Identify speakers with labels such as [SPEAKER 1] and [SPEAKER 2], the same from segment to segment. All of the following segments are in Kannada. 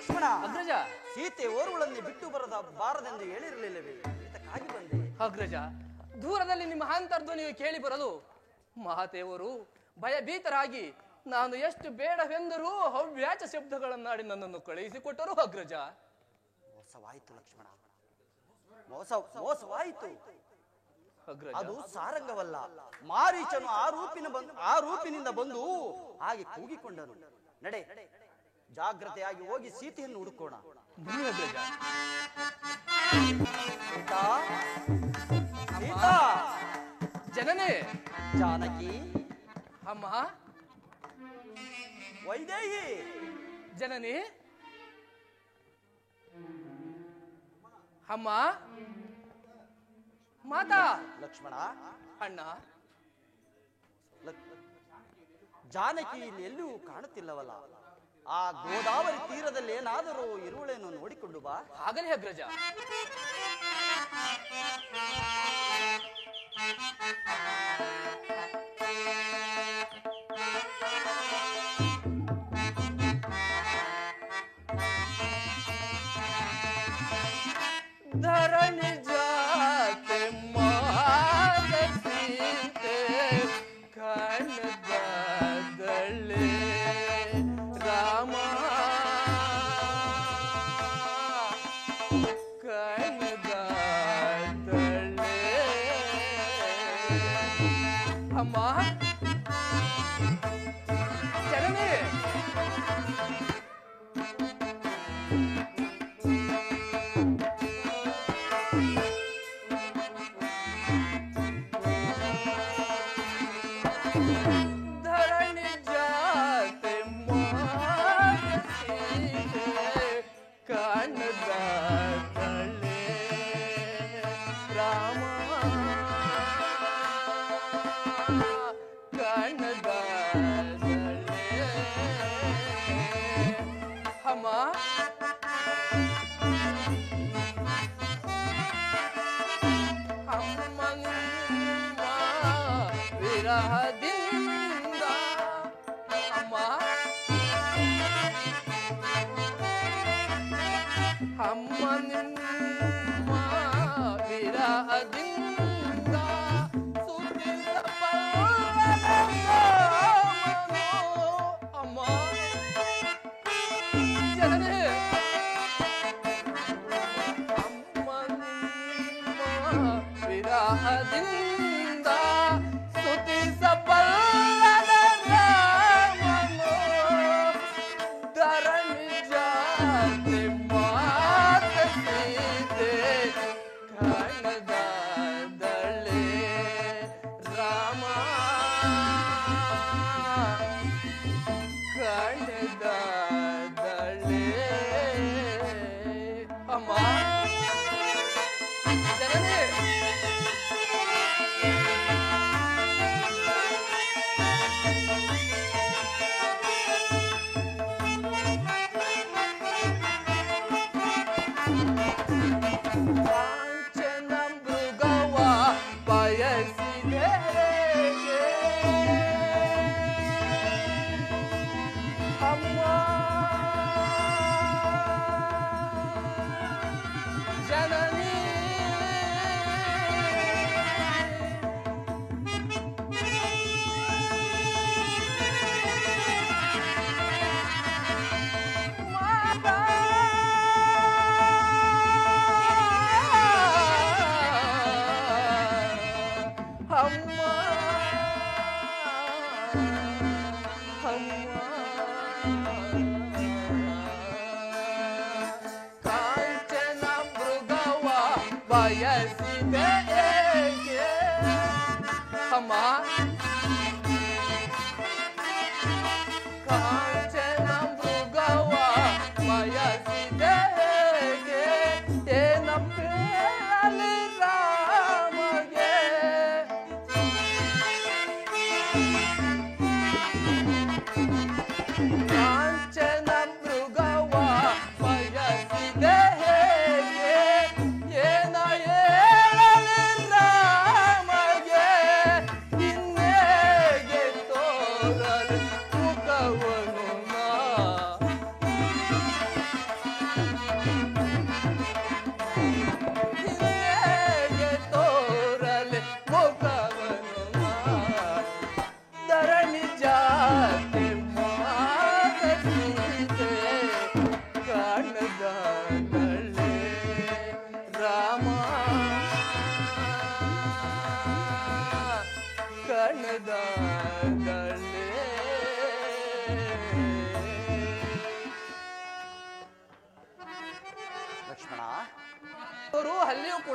[SPEAKER 1] ಲಕ್ಷ್ಮಣ
[SPEAKER 2] ಅಗ್ರಜ,
[SPEAKER 1] ಸೀತೆ ಓರ್ವಳನ್ನೇ ಬಿಟ್ಟು ಬಾರದೆಂದು ಹೇಳಿರಲಿಲ್ಲವೇ? ಇದಕ್ಕಾಗಿ ಬಂದೆ.
[SPEAKER 2] ಅಗ್ರಜ, ದೂರದಲ್ಲಿ ನಿಮ್ಮ ಅಂತರ್ಧ್ವನಿಯು ಕೇಳಿ ಬರಲು ಮಹಾದೇವರು ಭಯಭೀತರಾಗಿ ನಾನು ಎಷ್ಟು ಬೇಡವೆಂದರೂ ಹವ್ಯಾಚ ಶಬ್ದಗಳನ್ನಾಡಿ ನನ್ನನ್ನು ಕಳುಹಿಸಿಕೊಟ್ಟರು. ಅಗ್ರಜ,
[SPEAKER 1] ಮೋಸವಾಯಿತು ಲಕ್ಷ್ಮಣ, ಮೋಸವಾಯಿತು. ಅದು ಸಾರಂಗವಲ್ಲ, ಮಾರೀಚನು ಆ ರೂಪಿನಿಂದ ಬಂದು ಹಾಗೆ ಕೂಗಿಕೊಂಡನು. ನಡೆ, ಜಾಗ್ರತೆಯಾಗಿ ಹೋಗಿ ಸೀತೆಯನ್ನು ಹುಡುಕೋಣ. ಸೀತಾ, ಸೀತಾ,
[SPEAKER 2] ಜನನೇ,
[SPEAKER 1] ಜಾನಕಿ,
[SPEAKER 2] ಅಮ್ಮ,
[SPEAKER 1] ವೈದೇಹಿ,
[SPEAKER 2] ಜನನಿ, ಅಮ್ಮ, ಮಾತಾ,
[SPEAKER 1] ಲಕ್ಷ್ಮಣ,
[SPEAKER 2] ಅಣ್ಣ.
[SPEAKER 1] ಜಾನಕಿ ಇಲ್ಲಿ ಎಲ್ಲೂ ಕಾಣುತ್ತಿಲ್ಲವಲ್ಲ? ಆ ಗೋದಾವರಿ ತೀರದಲ್ಲಿ ಏನಾದರೂ ಇರುವಳೇನೋ ನೋಡಿಕೊಂಡು ಬಾ.
[SPEAKER 2] ಆಗಲೇ ಅಗ್ರಜ. ಧರಣಿ ಜಾತೆ ಮಾದಸೀತೆ ಕಣದಳೆ ರಾಮ ಕಣದಳೆ ಅಮ್ಮ, ಜನನೇ, ಧರಣಿ ಜಾತೆ ಮಾದಸೀತೆ ಕಣದಳೆ ರಾಮ ಕಣದಳೆ ಅಮ್ಮ, ಅಮ್ಮನ ವಿರಹದಿಂದ ಅಮ್ಮ, ಅಮ್ಮನ ವಿರಹದಿಂದ ಸುತ್ತಿದ ಅಮ್ಮ, ಜನರೇ, ಅಮ್ಮನ ವಿರಹದಿಂದ ಸ್ತುತಿಸಬಲ್ಲದ ರಾಮನು ಧರಣಿ ಜಾತೆ ಮಾತಸೀತೆ ಕಣದಳೆ ರಾಮ ಕಣದಳೆ ಅಮ್ಮ, ಜನರೇ, ಕಾಂಚನ ಮೃಗವ ಬಯಸಿದೆ ಅಮ್ಮ, ಜನನಿ, ಮಾತಾ, ಅಮ್ಮ, ಅಮ್ಮ, ಕಾಂಚನ ಮೃಗವ ಬಯಸಿದೆ ಏಕೆ ಅಮ್ಮ, ಕಾಂಚನ ಮೃಗವ ಬಯಸಿದೆ ಏಕೆ ಏನಪ್ಪೇಳಲಿ ರಾಮಗೆ ಕಾಂಚನ ಮೃಗವ ಬಯಸಿದೆ ಹೇಗೆ ಏನ ಹೇಳಲಿ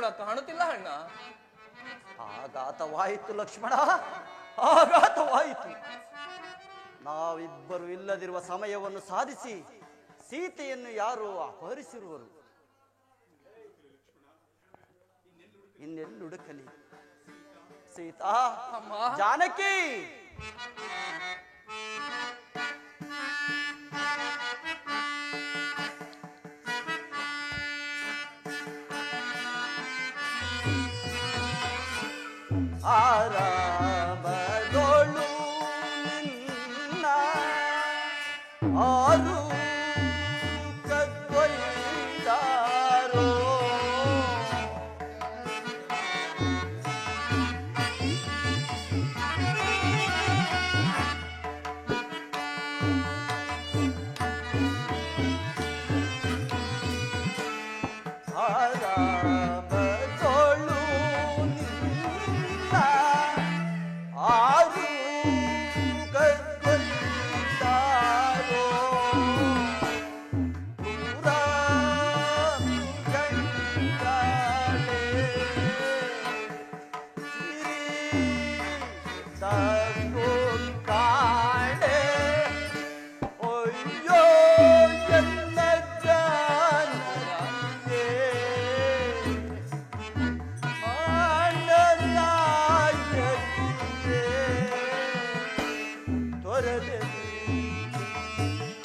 [SPEAKER 2] ಕೂಡ ಕಾಣುತ್ತಿಲ್ಲ ಅಣ್ಣ.
[SPEAKER 1] ಆಘಾತವಾಯಿತು ಲಕ್ಷ್ಮಣ, ಆಘಾತವಾಯಿತು. ನಾವಿಬ್ಬರು ಇಲ್ಲದಿರುವ ಸಮಯವನ್ನು ಸಾಧಿಸಿ ಸೀತೆಯನ್ನು ಯಾರು ಅಪಹರಿಸಿರುವರು? ಇನ್ನೆಲ್ಲುಡುಕಲಿ? ಸೀತಾ, ಜಾನಕಿ, ಆರಾಮದೊಳು ನಿನ್ನ ಆರು ಕದ್ವೈದಾರೋ ಆರಾಮದೊಳು ನಿನ್ನ ಆರು ಕದ್ವೈದಾರೋ ಪೂರ ಗಂಗಾಳೆ ಸಿರಿ ಕಾಣೆ ಅಯ್ಯೋ ಎಲ್ಲ ಜಾನಕಿಗೆ ಮಾನನಾಯಕಿಗೆ ತೊರೆದಲ್ಲಿ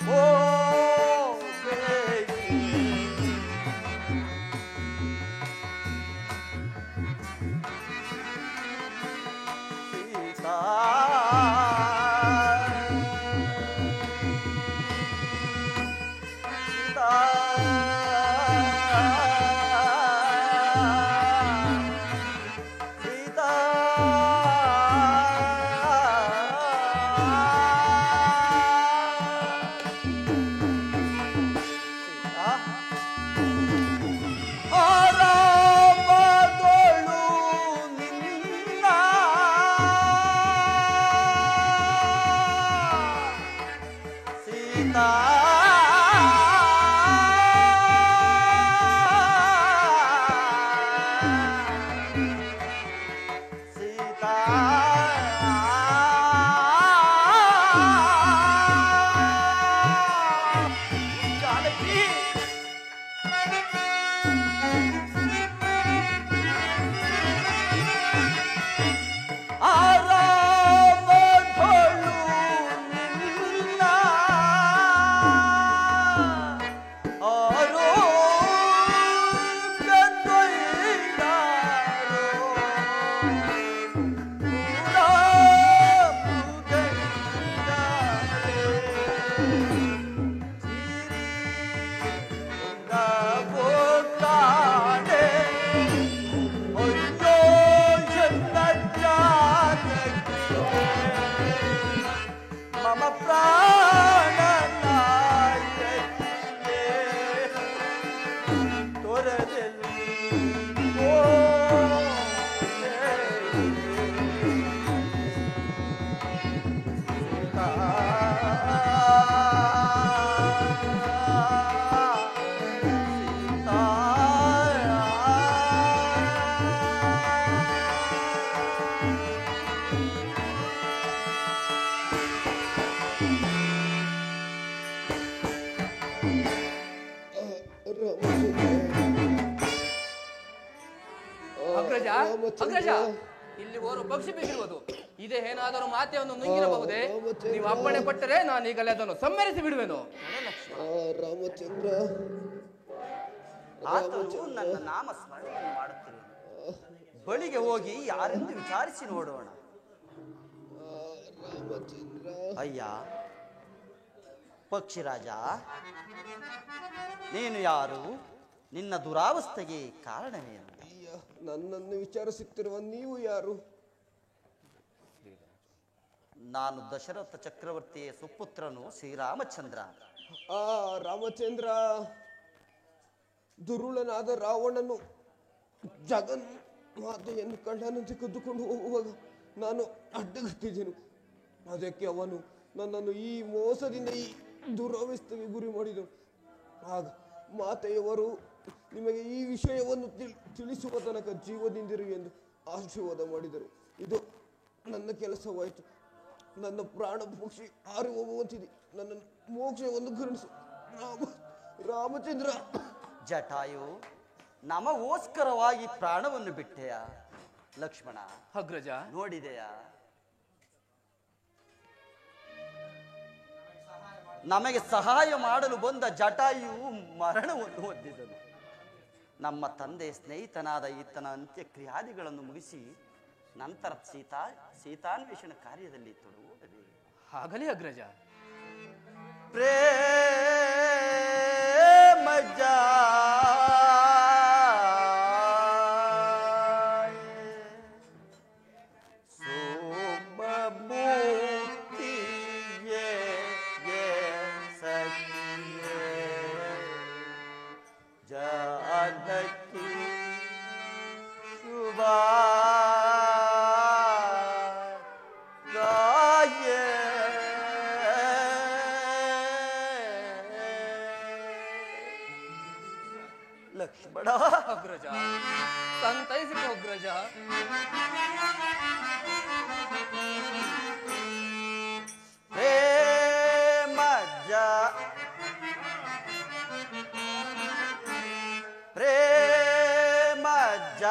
[SPEAKER 1] ಹೋಗಬೇಕೆ? ಸೀತಾ, ಸೀತಾ, ಸೀತಾ, ಆರಾಮದೊಳು ನಿನ್ನ ಸೀತಾ, ಸೀತಾ, ಜಾನಕಿ, ಆರಾಮದೊಳು ನಿನ್ನ ಆರೋ ಕದ್ವೈದಾರೋ ಪೂರ ಗಂಗಾಳೆ ಕಾಣೆ ಅಯ್ಯೋ ಎಲ್ಲ ಜಾನಕಿಗೆ ಮಮ ಪ್ರಾಣನಾಯಕಿಗೆ ತೊರೆದಲ್ಲಿ
[SPEAKER 2] ಅಗ್ರಜ, ಅಗ್ರಜ, ಇಲ್ಲಿ ಓರ್ವ ಪಕ್ಷಿ ಬೇಕಿರುವುದು. ಇದೇ ಏನಾದರೂ ಮಾತೆಯನ್ನು ನುಂಗಿರಬಹುದೇ? ನೀವು ಅಪ್ಪಣೆ ಪಟ್ಟರೆ ನಾನು ಈಗಲೇ ಅದನ್ನು ಸಂಹರಿಸಿ ಬಿಡುವೆನು.
[SPEAKER 3] ರಾಮಚಂದ್ರ,
[SPEAKER 1] ಆತನು ನನ್ನ ನಾಮ ಸ್ಮರಣೆಯನ್ನು ಮಾಡುತ್ತಿರುವನು. ಬಳಿಗೆ ಹೋಗಿ ಯಾರೆಂದು ವಿಚಾರಿಸಿ ನೋಡೋಣ.
[SPEAKER 3] ರಾಮಚಂದ್ರ,
[SPEAKER 1] ಅಯ್ಯ ಪಕ್ಷಿರಾಜ, ನೀನು ಯಾರು? ನಿನ್ನ ದುರಾವಸ್ಥೆಗೆ ಕಾರಣವೇನು?
[SPEAKER 3] ಅಯ್ಯ, ನನ್ನನ್ನು ವಿಚಾರಿಸುತ್ತಿರುವ ನೀವು ಯಾರು?
[SPEAKER 1] ನಾನು ದಶರಥ ಚಕ್ರವರ್ತಿಯ ಸುಪುತ್ರನು ಶ್ರೀರಾಮಚಂದ್ರ.
[SPEAKER 3] ಆ ರಾಮಚಂದ್ರ, ದುರುಳನಾದ ರಾವಣನು ಜಗನ್ ಮಾತೆಯನ್ನು ಕಂಡನಂತೆ ಕದ್ದುಕೊಂಡು ಹೋಗುವಾಗ ನಾನು ಅಡ್ಡಗಟ್ಟಿದ್ದೆನು. ಅದಕ್ಕೆ ಅವನು ನನ್ನನ್ನು ಈ ಮೋಸದಿಂದ ಈ ದುರವಸ್ಥೆಗೆ ಗುರಿ ಮಾಡಿದನು. ಆಗ ಮಾತೆಯವರು ನಿಮಗೆ ಈ ವಿಷಯವನ್ನು ತಿಳಿಸುವ ತನಕ ಜೀವದಿಂದಿರು ಎಂದು ಆಶೀರ್ವಾದ ಮಾಡಿದರು. ಇದು ನನ್ನ ಕೆಲಸವಾಯಿತು. ನನ್ನ ಪ್ರಾಣ ಪಕ್ಷಿ ಹಾರಿ ಹೋಗುವಂತಿದೆ. ನನ್ನ ಮೋಕ್ಷವನ್ನು ಕರುಣಿಸು ರಾಮಚಂದ್ರ.
[SPEAKER 1] ಜಟಾಯು, ನಮಗೋಸ್ಕರವಾಗಿ ಪ್ರಾಣವನ್ನು ಬಿಟ್ಟೆಯ? ಲಕ್ಷ್ಮಣ,
[SPEAKER 2] ಅಗ್ರಜ,
[SPEAKER 1] ನೋಡಿದೆಯಾ? ನಮಗೆ ಸಹಾಯ ಮಾಡಲು ಬಂದ ಜಟಾಯು ಮರಣವನ್ನು ಹೊಂದಿದನು. ನಮ್ಮ ತಂದೆ ಸ್ನೇಹಿತನಾದ ಈತನ ಅಂತ್ಯಕ್ರಿಯಾದಿಗಳನ್ನು ಮುಗಿಸಿ ನಂತರ ಸೀತಾನ್ವೇಷಣ ಕಾರ್ಯದಲ್ಲಿ ತೊಡಗುವುದೇ.
[SPEAKER 2] ಆಗಲೇ ಅಗ್ರಜ.
[SPEAKER 1] ಪ್ರೇಮಜ ಲಕ್ಷ್ಮಣ.
[SPEAKER 2] ಅಗ್ರಜ, ಸಂತೈಸಿಕೋ ಅಗ್ರಜ.
[SPEAKER 1] ಪ್ರೇಮಜ ಪ್ರೇಮಜ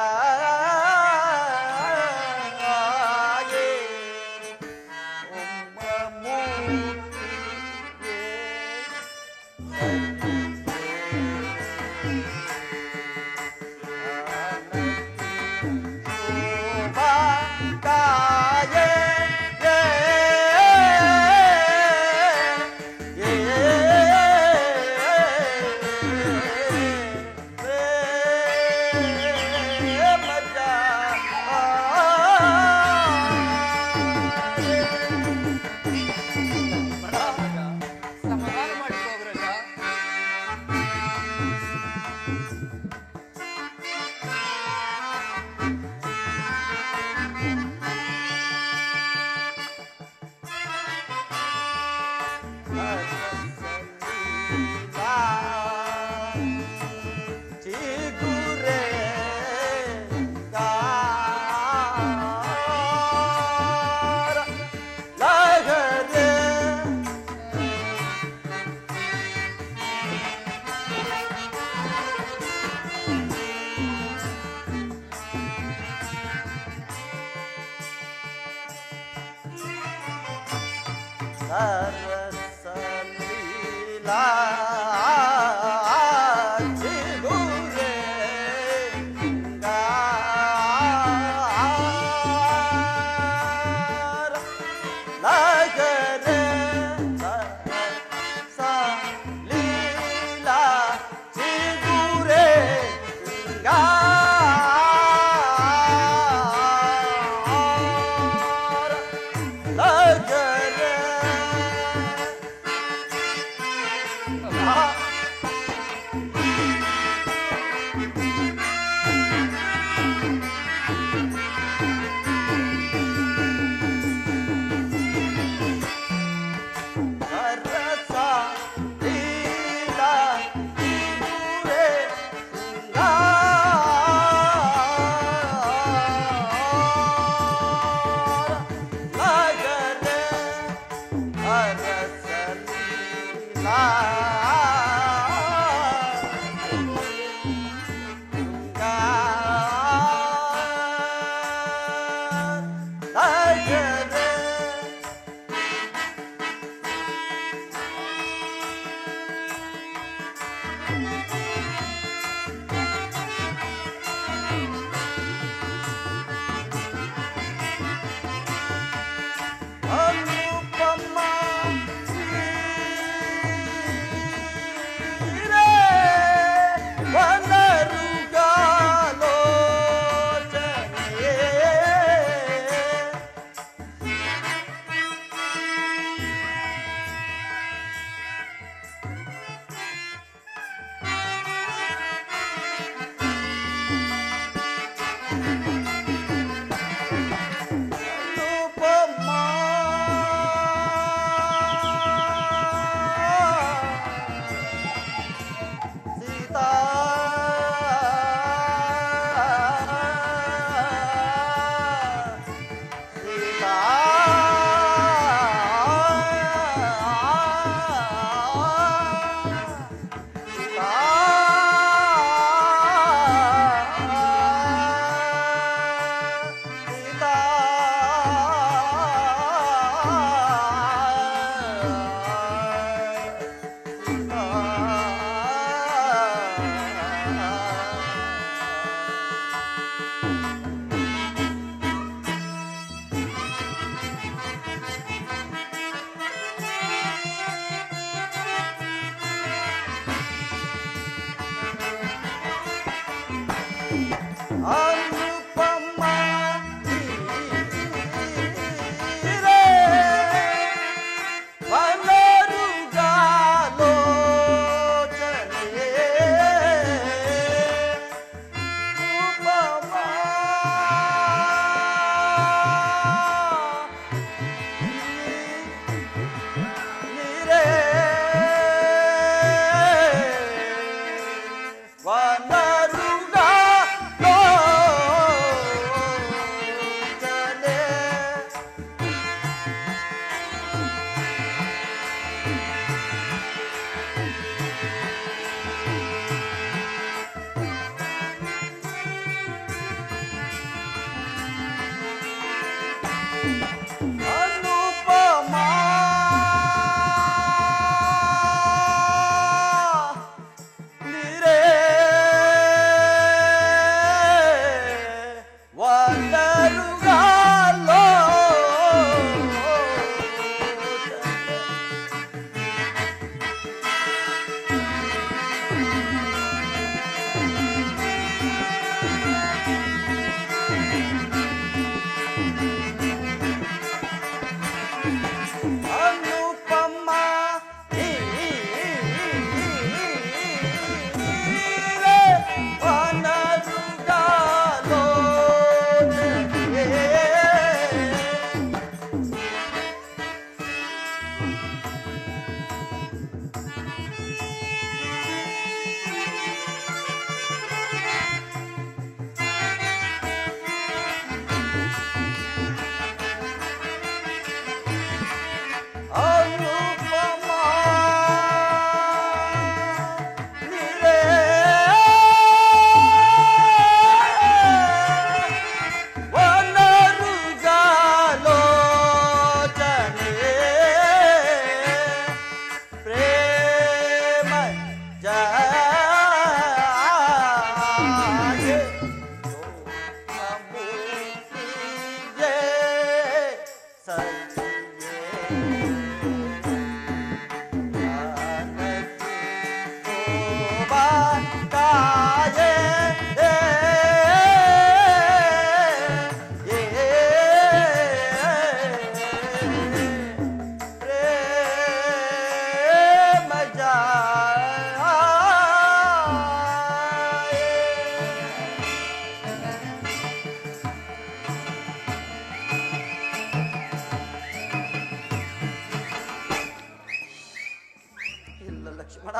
[SPEAKER 1] ಲಕ್ಷ್ಮಣ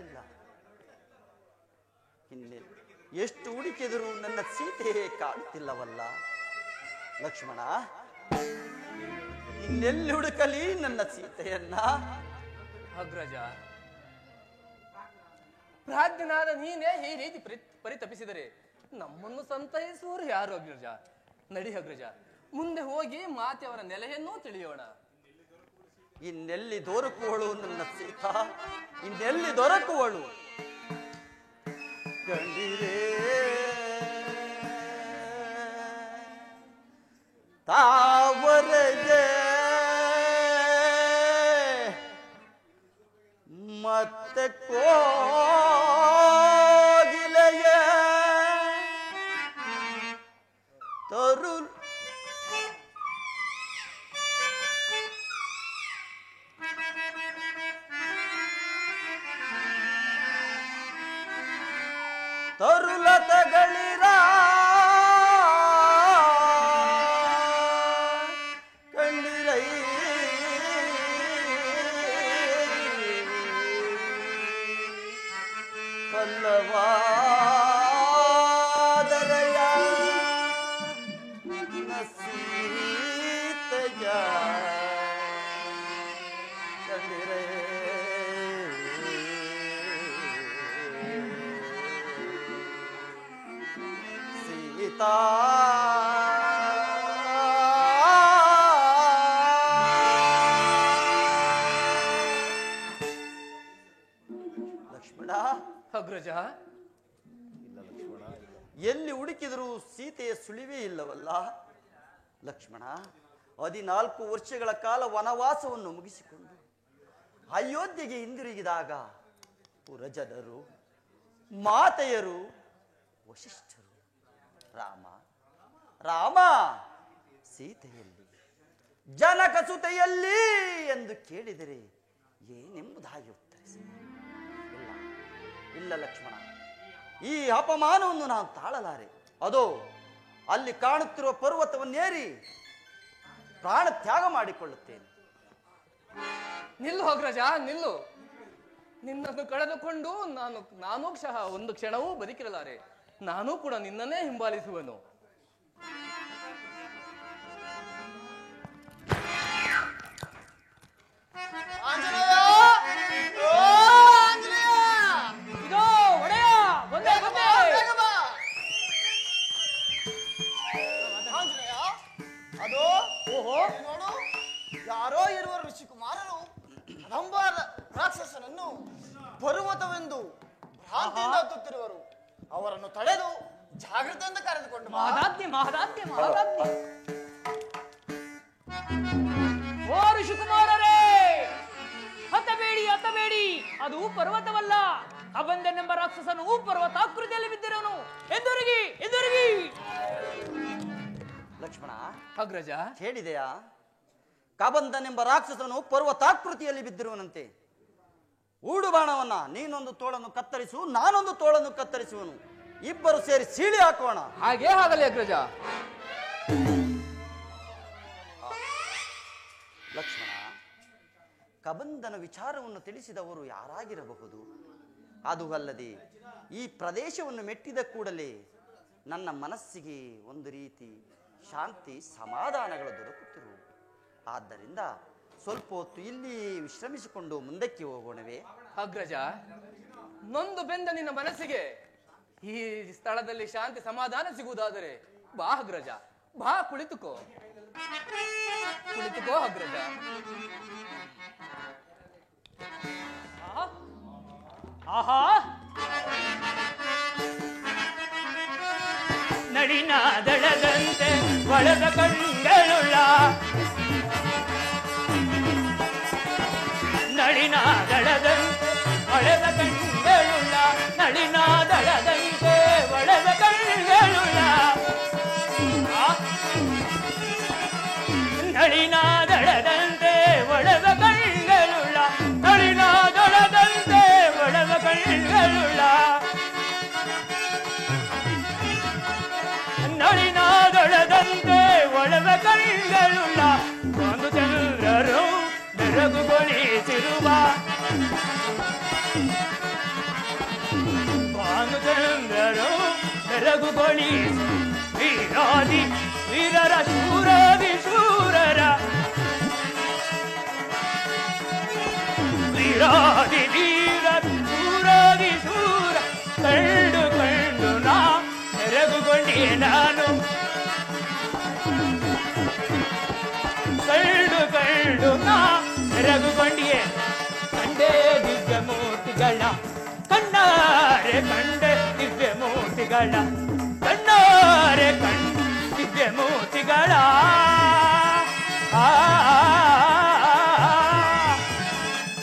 [SPEAKER 1] ಇಲ್ಲ. ಇನ್ನೇ ಎಷ್ಟು ಹುಡುಕಿದರೂ ನನ್ನ ಸೀತೆ ಕಾಣುತ್ತಿಲ್ಲವಲ್ಲ ಲಕ್ಷ್ಮಣ. ಇನ್ನೆಲ್ಲಿ ಹುಡುಕಲಿ ನನ್ನ ಸೀತೆಯನ್ನ?
[SPEAKER 2] ಅಗ್ರಜ, ಪ್ರಾಜ್ಞನಾದ ನೀನೇ ಈ ರೀತಿ ಪರಿತಪಿಸಿದರೆ ನಮ್ಮನ್ನು ಸಂತೈಸುವರು ಯಾರು ಅಗ್ರಜ? ನಡಿ ಅಗ್ರಜ, ಮುಂದೆ ಹೋಗಿ ಮಾತೆಯವರ ನೆಲೆಯನ್ನೂ ತಿಳಿಯೋಣ.
[SPEAKER 1] ಇನ್ನೆಲ್ಲಿ ದೊರಕುವಳು ನನ್ನ ಸೀತಾ? ಇನ್ನೆಲ್ಲಿ ದೊರಕುವಳು? ಕಂಡಿರೇ ತಾವರೆಗೆ ಮತ್ತೆ ಕೋಗಿಲೆಯ ತರು ತರುಲತಗಳಿರ ಕಂಡಿರೈ ಪಲ್ಲವಾದರಯ ಸೀತೆಯ ಕಂಡಿರೈ ಸೀತಾ ಲಕ್ಷ್ಮಣ.
[SPEAKER 2] ಅಗ್ರಜ,
[SPEAKER 1] ಎಲ್ಲಿ ಹುಡುಕಿದರೂ ಸೀತೆಯ ಸುಳಿವೇ ಇಲ್ಲವಲ್ಲ ಲಕ್ಷ್ಮಣ. 14 ವರ್ಷಗಳ ಕಾಲ ವನವಾಸವನ್ನು ಮುಗಿಸಿಕೊಂಡು ಅಯೋಧ್ಯೆಗೆ ಹಿಂದಿರುಗಿದಾಗ ಪುರಜನರು, ಮಾತೆಯರು, ವಶಿಷ್ಠರು ರಾಮ ರಾಮ ಸೀತೆಯಲ್ಲಿ, ಜನಕಸುತೆಯಲ್ಲಿ ಎಂದು ಕೇಳಿದರೆ ಏನೆಂಬುದಾಗಿ ಉತ್ತರಿಸಿ. ಇಲ್ಲ ಇಲ್ಲ ಲಕ್ಷ್ಮಣ, ಈ ಅಪಮಾನವನ್ನು ನಾನು ತಾಳಲಾರೆ. ಅದೋ ಅಲ್ಲಿ ಕಾಣುತ್ತಿರುವ ಪರ್ವತವನ್ನೇರಿ ಪ್ರಾಣ ತ್ಯಾಗ ಮಾಡಿಕೊಳ್ಳುತ್ತೇನೆ.
[SPEAKER 2] ನಿಲ್ಲು ಅಗ್ರಜ, ನಿಲ್ಲು. ನಿನ್ನನ್ನು ಕಳೆದುಕೊಂಡು ನಾನೂ ಒಂದು ಕ್ಷಣವೂ ಬದುಕಿರಲಾರೆ. ನಾನೂ ಕೂಡ ನಿನ್ನನ್ನೇ ಹಿಂಬಾಲಿಸುವನು.
[SPEAKER 4] ಯಾರೋ ಇರುವ ಋಷಿಕುಮಾರರು ರಂಭಾರ ರಾಕ್ಷಸನನ್ನು ಪರ್ವತವೆಂದು ಭ್ರಾಂತಿಯಿಂದ ಹತ್ತುತ್ತಿರುವರು. ಅವರನ್ನು ತಡೆದು ಜಾಗ್ರತೆಯಿಂದ ಕರೆದುಕೊಂಡು
[SPEAKER 5] ಓ ಋಷಿಕುಮಾರರೇ, ಹತ್ತಬೇಡಿ ಹತ್ತಬೇಡಿ, ಅದು ಪರ್ವತವಲ್ಲ. ಕಬಂದನೆಂಬ ರಾಕ್ಷಸನು ಪರ್ವತಾಕೃತಿಯಲ್ಲಿ ಬಿದ್ದಿರೋನು. ಎದುರಿಗೆ ಎದುರಿಗೆ.
[SPEAKER 1] ಲಕ್ಷ್ಮಣ
[SPEAKER 2] ಅಗ್ರಜ,
[SPEAKER 1] ಕೇಳಿದೆಯಾ? ಕಬಂದನೆಂಬ ರಾಕ್ಷಸನು ಪರ್ವತಾಕೃತಿಯಲ್ಲಿ ಬಿದ್ದಿರುವನಂತೆ. ಊಡು ಬಾಣವನ್ನ ನೀನೊಂದು ತೋಳನ್ನು ಕತ್ತರಿಸು, ನಾನೊಂದು ತೋಳನ್ನು ಕತ್ತರಿಸುವನು. ಇಬ್ಬರು ಸೇರಿ ಸೀಳಿ ಹಾಕೋಣ.
[SPEAKER 2] ಹಾಗೇ ಆಗಲಿ ಅಗ್ರಜ.
[SPEAKER 1] ಲಕ್ಷ್ಮಣ, ಕಬಂದನ ವಿಚಾರವನ್ನು ತಿಳಿಸಿದವರು ಯಾರಾಗಿರಬಹುದು? ಅದು ಅಲ್ಲದೆ ಈ ಪ್ರದೇಶವನ್ನು ಮೆಟ್ಟಿದ ಕೂಡಲೇ ನನ್ನ ಮನಸ್ಸಿಗೆ ಒಂದು ರೀತಿ ಶಾಂತಿ ಸಮಾಧಾನಗಳು ದೊರಕುತ್ತಿರುವು. ಆದ್ದರಿಂದ ಸ್ವಲ್ಪ ಹೊತ್ತು ಇಲ್ಲಿ ವಿಶ್ರಮಿಸಿಕೊಂಡು ಮುಂದಕ್ಕೆ ಹೋಗೋಣವೇ?
[SPEAKER 2] ಅಗ್ರಜ, ನೊಂದು ಬೆಂದ ನಿನ್ನ ಮನಸ್ಸಿಗೆ ಈ ಸ್ಥಳದಲ್ಲಿ ಶಾಂತಿ ಸಮಾಧಾನ ಸಿಗುವುದಾದರೆ ಬಾ ಅಗ್ರಜ, ಬಾ, ಕುಳಿತುಕೋ ಕುಳಿತುಕೋ ಅಗ್ರಜ.
[SPEAKER 5] ಆಹಾ, ನಳಿನಾದಳದಂತೆ ಒಳದ ಕಣ್ಗಳುಳ್ಳ, ನಳಿನಾದಳದಂತೆ ಒಳೆದ ಕಣ್ಗಳುಳ್ಳ, ನಳಿನಾದಳದಂತೆ ಒಳೆದ ಕಣ್ಗಳುಳ್ಳ, ನಳಿನಾದಳದಂತೆ ಒಳೆದ ಕಣ್ಗಳುಳ್ಳ, ನಳಿನಾದಳದಂತೆ ಒಳೆದ ಕಣ್ಗಳುಳ್ಳ, ನಳಿನಾದೊಳದಂತೆ ಒಳದ ಕಣ್ಗಳುಳ್ಳ, ಒಂದು ಚಂದ್ರರು ಬೆರಗುಗೊಳಿಸಿರುವ, ಒಂದು ಚಂದ್ರರು ಬೆರಗುಗೊಳಿಸಿ ವೀರಾದಿ ವೀರರ ಶೂರಾದಿ ಶೂರರ, ವೀರಾದಿ ವೀರ ಶೂರಾದಿ ಶೂರ ಕಂಡು ಕಂಡು ನಾ ಬೆರಗುಗೊಂಡೆ ನಾನು, ಕಂಡು ಕಂಡು ನಾ ಬೆರಗುಗೊಂಡಿಯೇ. ಕಂಡೆ ದಿವ್ಯ ಮೂರ್ತಿಗಳ, ಕಣ್ಣಾರೆ ಕಂಡೆ ದಿವ್ಯ ಮೂರ್ತಿಗಳ, ಕಣ್ಣಾರೆ ಕಂಡು ದಿವ್ಯ ಮೂರ್ತಿಗಳ,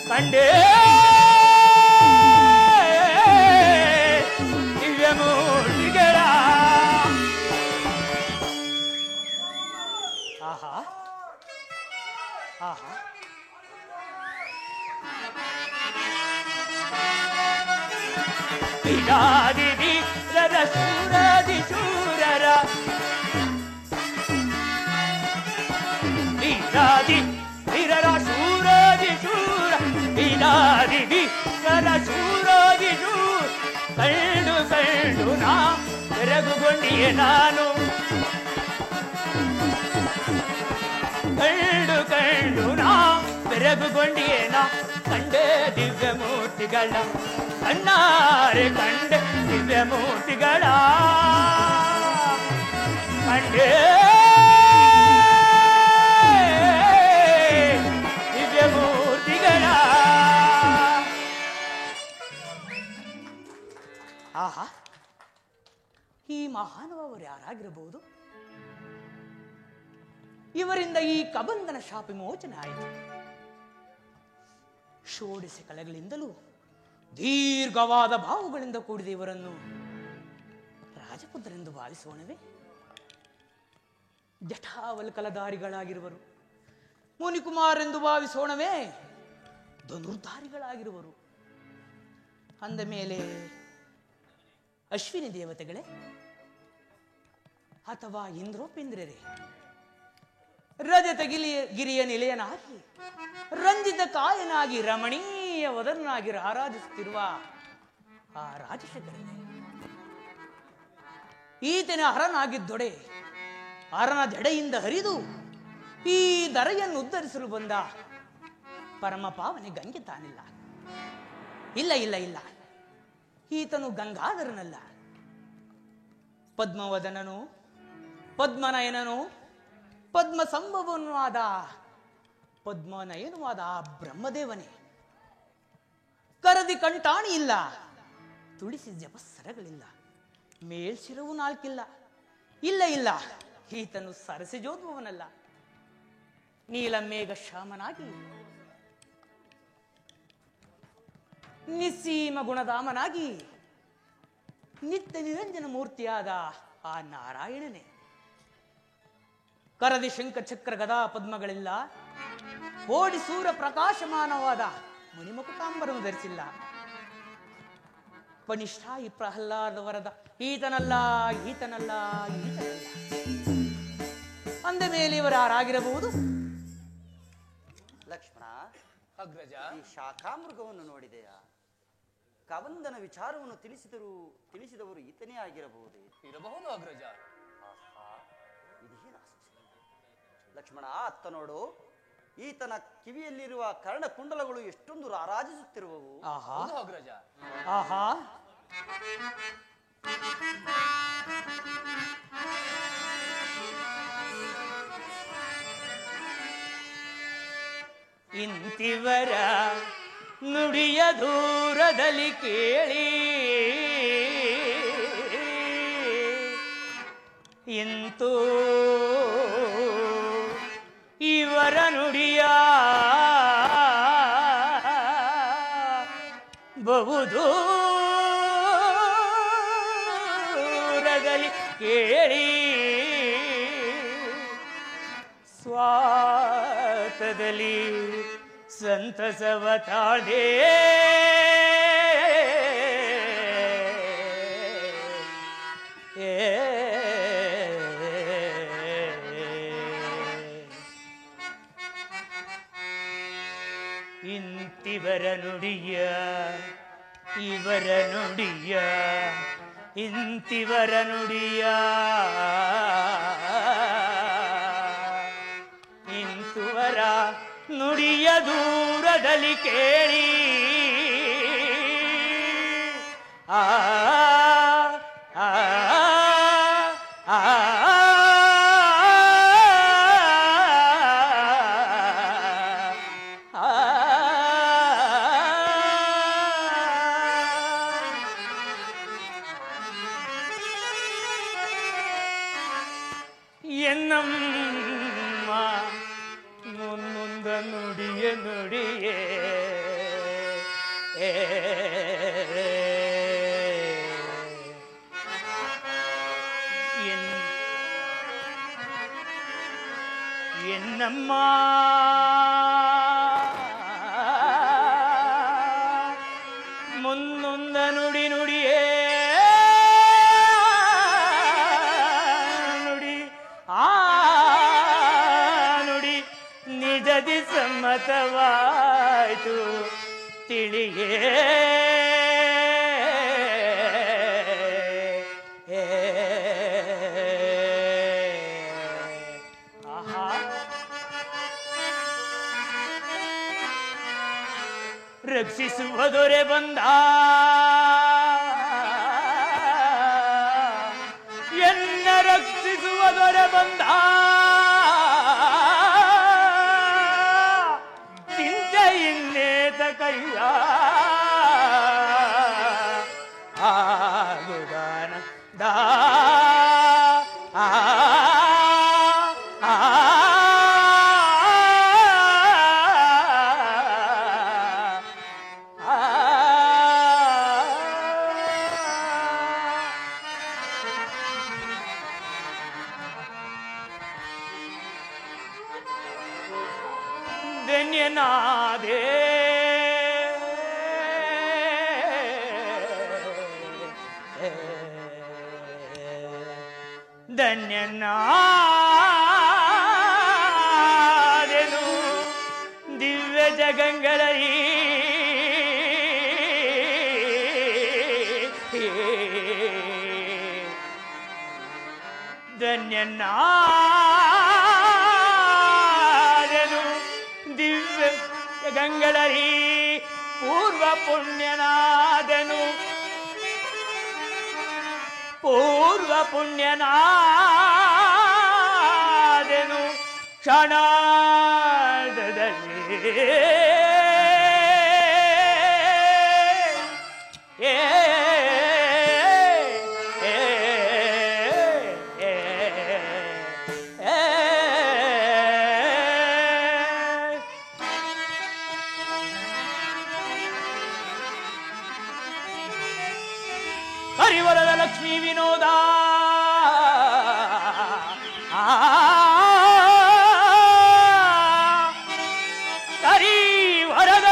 [SPEAKER 5] ಕಂಡೆ ದಿವ್ಯ ಮೂರ್ತಿಗಳ. ಆಹಾ ಆಹಾ, ವೀರಾದಿ ವೀರರ ಶೂರಾದಿ ಶೂರರ, ವೀರಾದಿ ವೀರರ ಶೂರಾದಿ ಶೂರ, ವೀರಾದಿ ವೀರರ ಶೂರಾದಿ ಶೂರ ಕಂಡು ಕಂಡು ನಾ ಬೆರಗುಗೊಂಡಿಯೇ ನಾನು, ಕಂಡು ಕಂಡು ನಾ ಬೆರಗುಗೊಂಡಿಯೇ ನಾ. ಕಂಡೆ ದಿವ್ಯ ಮೂರ್ತಿಗಳ, ಕಣ್ಣಾರೆ ಕಂಡೆ ದಿವ್ಯ ಮೂರ್ತಿಗಳ, ಕಂಡೇ ದಿವ್ಯಮೂರ್ತಿಗಳ. ಆಹಾ, ಈ ಮಹಾನುಭಾವರು ಯಾರಾಗಿರಬಹುದು? ಇವರಿಂದ ಈ ಕಬಂಧನ ಶಾಪ ವಿಮೋಚನೆ ಆಯಿತು. ಷೋಡಶ ಕಲೆಗಳಿಂದಲೂ ದೀರ್ಘವಾದ ಭಾವಗಳಿಂದ ಕೂಡಿದ ಇವರನ್ನು ರಾಜಪುತ್ರರೆಂದು ಭಾವಿಸೋಣವೇ? ಜಟಾವಲ್ಕಲಧಾರಿಗಳಾಗಿರುವರು. ಮುನಿಕುಮಾರ್ ಎಂದು ಭಾವಿಸೋಣವೇ? ಧನುರ್ಧಾರಿಗಳಾಗಿರುವರು. ಅಂದ ಮೇಲೆ ಅಶ್ವಿನಿ ದೇವತೆಗಳೇ ಅಥವಾ ಇಂದ್ರೋಪೇಂದ್ರರೇ, ರಜತ ಗಿರಿಯ ನಿಲಯನಾಗಿ ರಂಜಿತ ಕಾಯನಾಗಿ ರಮಣೀಯ ವದನಾಗಿ ಆರಾಧಿಸುತ್ತಿರುವ ಆ ರಾಜಶೇಖರನೇ, ಈತನ ಹರನಾಗಿದ್ದೊಡೆ ಹರನ ಜಡೆಯಿಂದ ಹರಿದು ಈ ಧರೆಯನ್ನು ಉದ್ಧರಿಸಲು ಬಂದ ಪರಮ ಪಾವನೆ ಗಂಗೆ ತಾನಿಲ್ಲ. ಇಲ್ಲ ಇಲ್ಲ ಇಲ್ಲ, ಈತನು ಗಂಗಾಧರನಲ್ಲ, ಪದ್ಮವದನನು, ಪದ್ಮನಯನನು, ಪದ್ಮ ಸಂಭವನೂ ಆದ ಪದ್ಮನಯನೂ ಆದ ಆ ಬ್ರಹ್ಮದೇವನೇ. ಕರದಿ ಕಂಟಾಣಿ ಇಲ್ಲ, ತುಳಿಸಿ ಜಪಸ್ಸರಗಳಿಲ್ಲ, ಮೇಲ್ಶಿರವು ನಾಲ್ಕಿಲ್ಲ. ಇಲ್ಲ ಇಲ್ಲ, ಈತನು ಸರಸಿಜೋದ್ಭವನಲ್ಲ, ನೀಲಮೇಘ ಶ್ಯಾಮನಾಗಿ ನಿಸ್ಸೀಮ ಗುಣಧಾಮನಾಗಿ ನಿತ್ಯ ನಿರಂಜನ ಮೂರ್ತಿಯಾದ ಆ ನಾರಾಯಣನೇ. ಕರದಿ ಶಂಖ ಚಕ್ರ ಗದಾ ಪದ್ಮಗಳಿಲ್ಲ, ಕೋಡಿ ಸೂರ್ಯ ಪ್ರಕಾಶಮಾನವಾದ ಮುನಿಮುಕುಟಾಂಬರನ್ನು ಧರಿಸಿಲ್ಲ. ಪನಿಷ್ಠಾಯಿ ಪ್ರಹ್ಲಾದ ವರದ ಈತನಲ್ಲ ಈತನಲ್ಲ ಈತನಲ್ಲ. ಅಂದ ಮೇಲೆ ಇವರು ಯಾರಾಗಿರಬಹುದು?
[SPEAKER 1] ಲಕ್ಷ್ಮಣ,
[SPEAKER 2] ಅಗ್ರಜ,
[SPEAKER 1] ಈ ಶಾಖಾಮೃಗವನ್ನು ನೋಡಿದೆಯಾ? ಕಬಂಧನ ವಿಚಾರವನ್ನು ತಿಳಿಸಿದವರು ಈತನೇ ಆಗಿರಬಹುದೇ?
[SPEAKER 2] ಇರಬಹುದು ಅಗ್ರಜ.
[SPEAKER 1] ಇದೇನು ಲಕ್ಷ್ಮಣ, ಅತ್ತ ನೋಡು, ಈತನ ಕಿವಿಯಲ್ಲಿರುವ ಕರ್ಣಕುಂಡಲಗಳು ಎಷ್ಟೊಂದು ರಾರಾಜಿಸುತ್ತಿರುವವು.
[SPEAKER 5] ಆಹಾ
[SPEAKER 2] ಹೌದು ಅಗ್ರಜ.
[SPEAKER 5] ಆಹಾ, ಇಂತಿವರ ನುಡಿಯ ದೂರದಲ್ಲಿ ಕೇಳಿ, ಇಂತೂ ಇವರ ನುಡಿಯ ಬಹುದೂರದಲ್ಲಿ ಕೇಳಿ, ಸ್ವಾತದಲ್ಲಿ ಸಂತಸವ ತಾಳೇ ಇಂತಿವರ ನುಡಿಯ ಇವರ ನುಡಿಯ ಇಂತಿವರ ನುಡಿಯ ಇಂತುವರ ನುಡಿಯ ದೂರದಲ್ಲಿ ಕೇಳಿ, ಆ ಆ ಆ ಎನ್ನಮ್ಮ ಮುನ್ನೊಂದ ನುಡಿಯ ನುಡಿಯೇ ಎನ್ನಮ್ಮ ಮುನ್ನೊಂದ ನುಡಿ ನುಡಿಯೇ ನಿಜದಿ ಸಮ್ಮತವಾಯ್ತು ತಿಳಿಯೇ. ಆಹಾ, ರಕ್ಷಿಸುವ ದೊರೆ ಬಂದ, ಎನ್ನ ರಕ್ಷಿಸುವ ದೊರೆ ಬಂದ ಚಿಂತೆ ಇನ್ನೇತ ಕೈಯ ಆಗುದಾನ ದಾ ಧನ್ಯನಾದೆ ಧನ್ಯನಾದೆನು ದಿವ್ಯ ಜಗಂಗಳಲ್ಲಿ ಧನ್ಯನಾದೆನು ದಿವ್ಯ ಜಗಂಗಳಲ್ಲಿ ಪೂರ್ವ ಪುಣ್ಯನಾದನು ಪೂರ್ವ ಪುಣ್ಯನಾದೆನು ಕ್ಷಣಾರ್ಧದಲ್ಲಿ ಹರಿವರದ ಲಕ್ಷ್ಮೀ ವಿನೋದ ಹರಿವರದ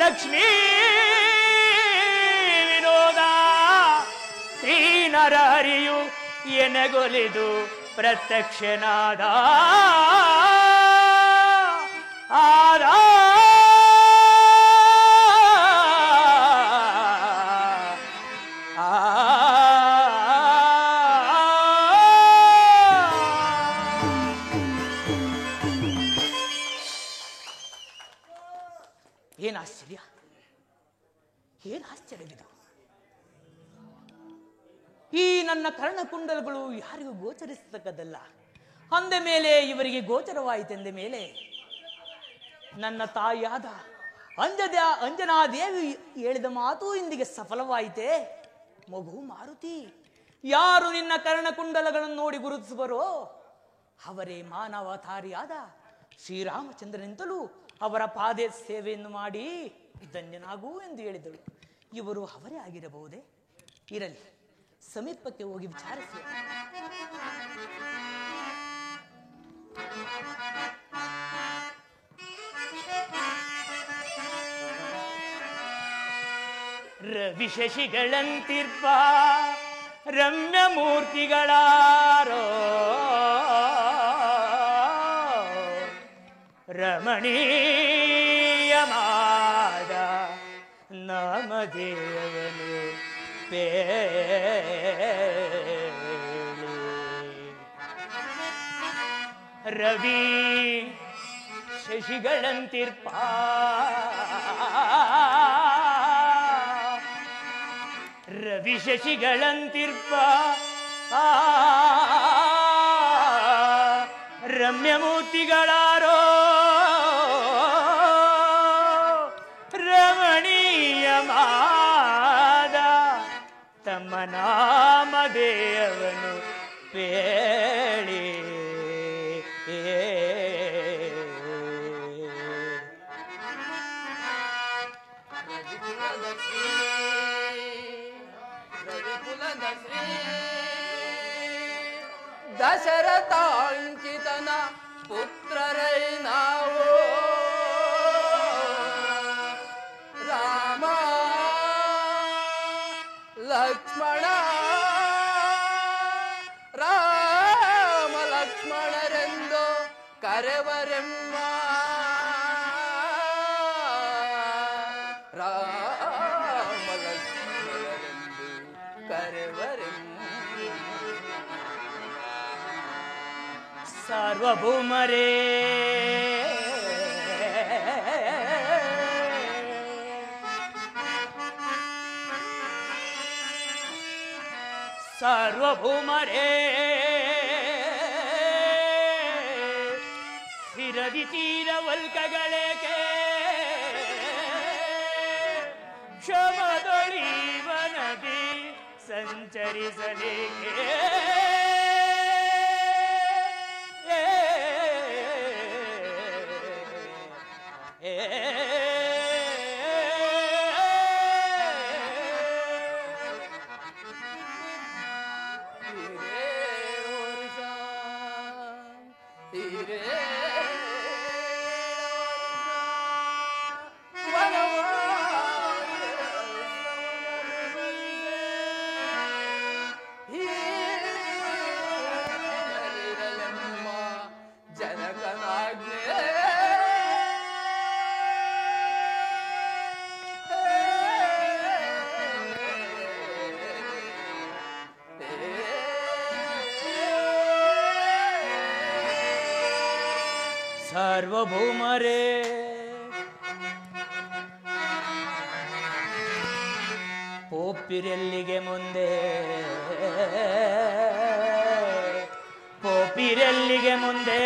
[SPEAKER 5] ಲಕ್ಷ್ಮೀ ವಿನೋದ ಶ್ರೀನರ ಹರಿಯು ಎನಗೊಲಿದು ಪ್ರತ್ಯಕ್ಷನಾದ ಆದ ಏನು ಆಶ್ಚರ್ಯವಿದು. ಈ ನನ್ನ ಕರ್ಣಕುಂಡಲಗಳು ಯಾರಿಗೂ ಗೋಚರಿಸತಕ್ಕದ್ದಲ್ಲ. ಅಂದ ಮೇಲೆ ಇವರಿಗೆ ಗೋಚರವಾಯಿತೆಂದ ಮೇಲೆ ನನ್ನ ತಾಯಿಯಾದ ಅಂಜನಾದೇವಿ ಹೇಳಿದ ಮಾತು ಇಂದಿಗೆ ಸಫಲವಾಯಿತೆ. ಮಗು ಮಾರುತಿ, ಯಾರು ನಿನ್ನ ಕರ್ಣಕುಂಡಲಗಳನ್ನು ನೋಡಿ ಗುರುತಿಸುವರೋ ಅವರೇ ಮಾನವತಾರಿಯಾದ ಶ್ರೀರಾಮಚಂದ್ರನಿಂದಲೂ ಅವರ ಪಾದ ಸೇವೆಯನ್ನು ಮಾಡಿ ಧನ್ಯನಾಗು ಎಂದು ಹೇಳಿದಳು. ಇವರು ಅವರೇ ಆಗಿರಬಹುದೇ? ಇರಲಿ, ಸಮೀಪಕ್ಕೆ ಹೋಗಿ ವಿಚಾರಿಸಿ. ರವಿಶಶಿಗಳಂತಿರ್ಪ ರಮ್ಯ ಮೂರ್ತಿಗಳಾರೋ ರಮಣೀಯವಾದ ನಾಮದೇವನು ರವಿ ಶಶಿಗಳಂತಿರ್ಪ ರವಿ ಶಶಿಗಳಂತಿರ್ಪ ರಮ್ಯ ಮೂರ್ತಿಗಳಾರೋ ರಮಣೀಯವಾದ ತಮ್ಮ ನಾಮದೇವನು ಪೇಳಿ
[SPEAKER 2] ದಶರಥಾಂಕಿತನ ಪುತ್ರರೈ ನಾವು ರಾಮ ಲಕ್ಷ್ಮಣ ರಾಮ ಲಕ್ಷ್ಮಣರೆಂದು ಕರೆವರೆಮ್ಮ ರಾಮ ಲಕ್ಷ್ಮಣರೆಂದು ಕರೆವರೆಮ್ಮ
[SPEAKER 5] ಸಾರ್ವಭೌಮರೇ ಸಾರ್ವಭೌಮರೇ
[SPEAKER 6] ನದಿ ತೀರ ವಲ್ಕಗಳೇಕೆ ಕ್ಷಮದೊಳಿವ ನದಿ ಸಂಚರಿಸಲೇಕೆ ಸಾರ್ವಭೌಮರೇ ಪೋಪಿರೆಲ್ಲಿಗೆ ಮುಂದೆ ಪೋಪಿರೆಲ್ಲಿಗೆ ಮುಂದೆ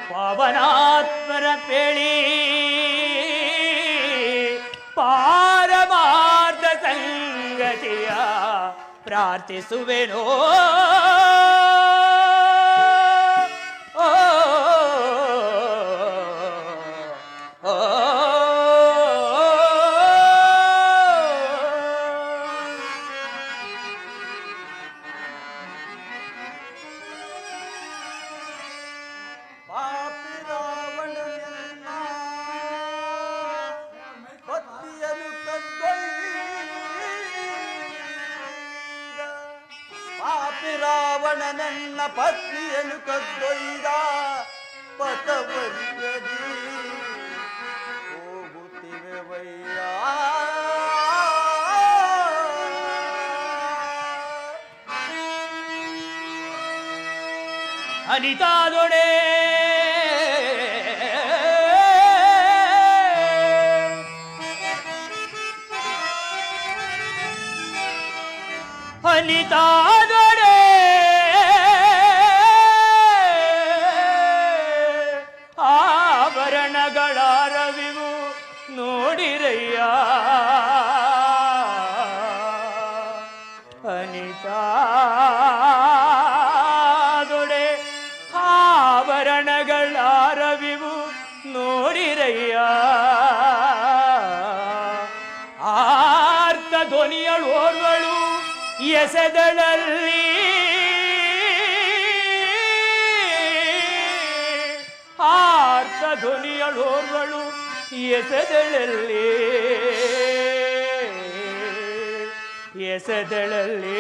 [SPEAKER 6] ಪವನಾತ್ಮರ ಪೇಳಿ ಪಾರಮಾರ್ಥ ಸಂಗತಿಯ ಪ್ರಾರ್ಥಿಸುವೆನೋ
[SPEAKER 1] ರಾವಣನನ್ನ ಪತ್ನಿಯನ್ನು ಕದ್ದೊಯ್ದ ಪಥವರಿಯದಿ ಹೋಗುತ್ತಿವೆ ವಯ್ಯ
[SPEAKER 6] ಅನಿತಾದೊಡೆ ಅನಿತಾದೊಡೆ ಆಭರಣಗಳ ರವಿವು ನೋಡಿರಯ್ಯ ಅನಿತಾದೊಡೆ ಆಭರಣಗಳ ರವಿವು ನೋಡಿರಯ್ಯ ಆರ್ತ ಧ್ವನಿಯಳೋರ್ವಳು ಎಸೆದಳಲ್ಲಿ ಆರ್ತ ಧ್ವನಿಯಳೋರ್ವಳು ಎಸೆದಳಲ್ಲಿ ಎಸೆದಳಲ್ಲಿ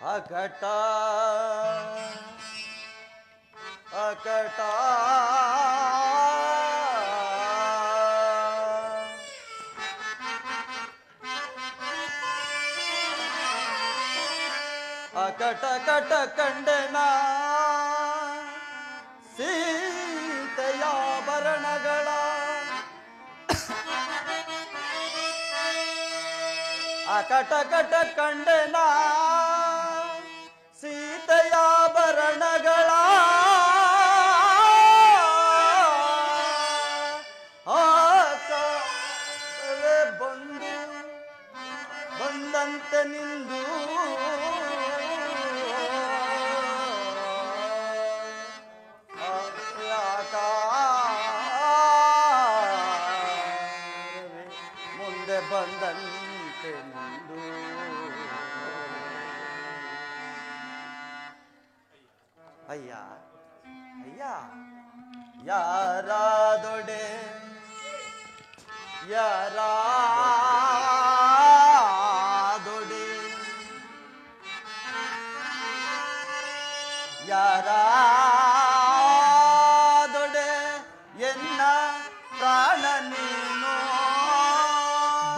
[SPEAKER 1] ಅಕಟ ಅಕಟ ಅಕಟ ಕಟ ಕಂಡನ ಸೀತೆಯ ಆಭರಣಗಳ ಅಕಟ ಕಟ ಕಂಡನ ಸೀತೆಯ ಆಭರಣಗಳ ಆಕವೇ ಬಂದಂತೆ ನಿಂದು ಮುಂದೆ ಬಂದಂತೆ ನಿಂದು ಅಯ್ಯ ಅಯ್ಯ ಯಾರಾದೊಡೆ ಯಾರಾದೊಡೆ ಯಾರಾದೊಡೆ ಎನ್ನ ಪ್ರಾಣ ನೀನು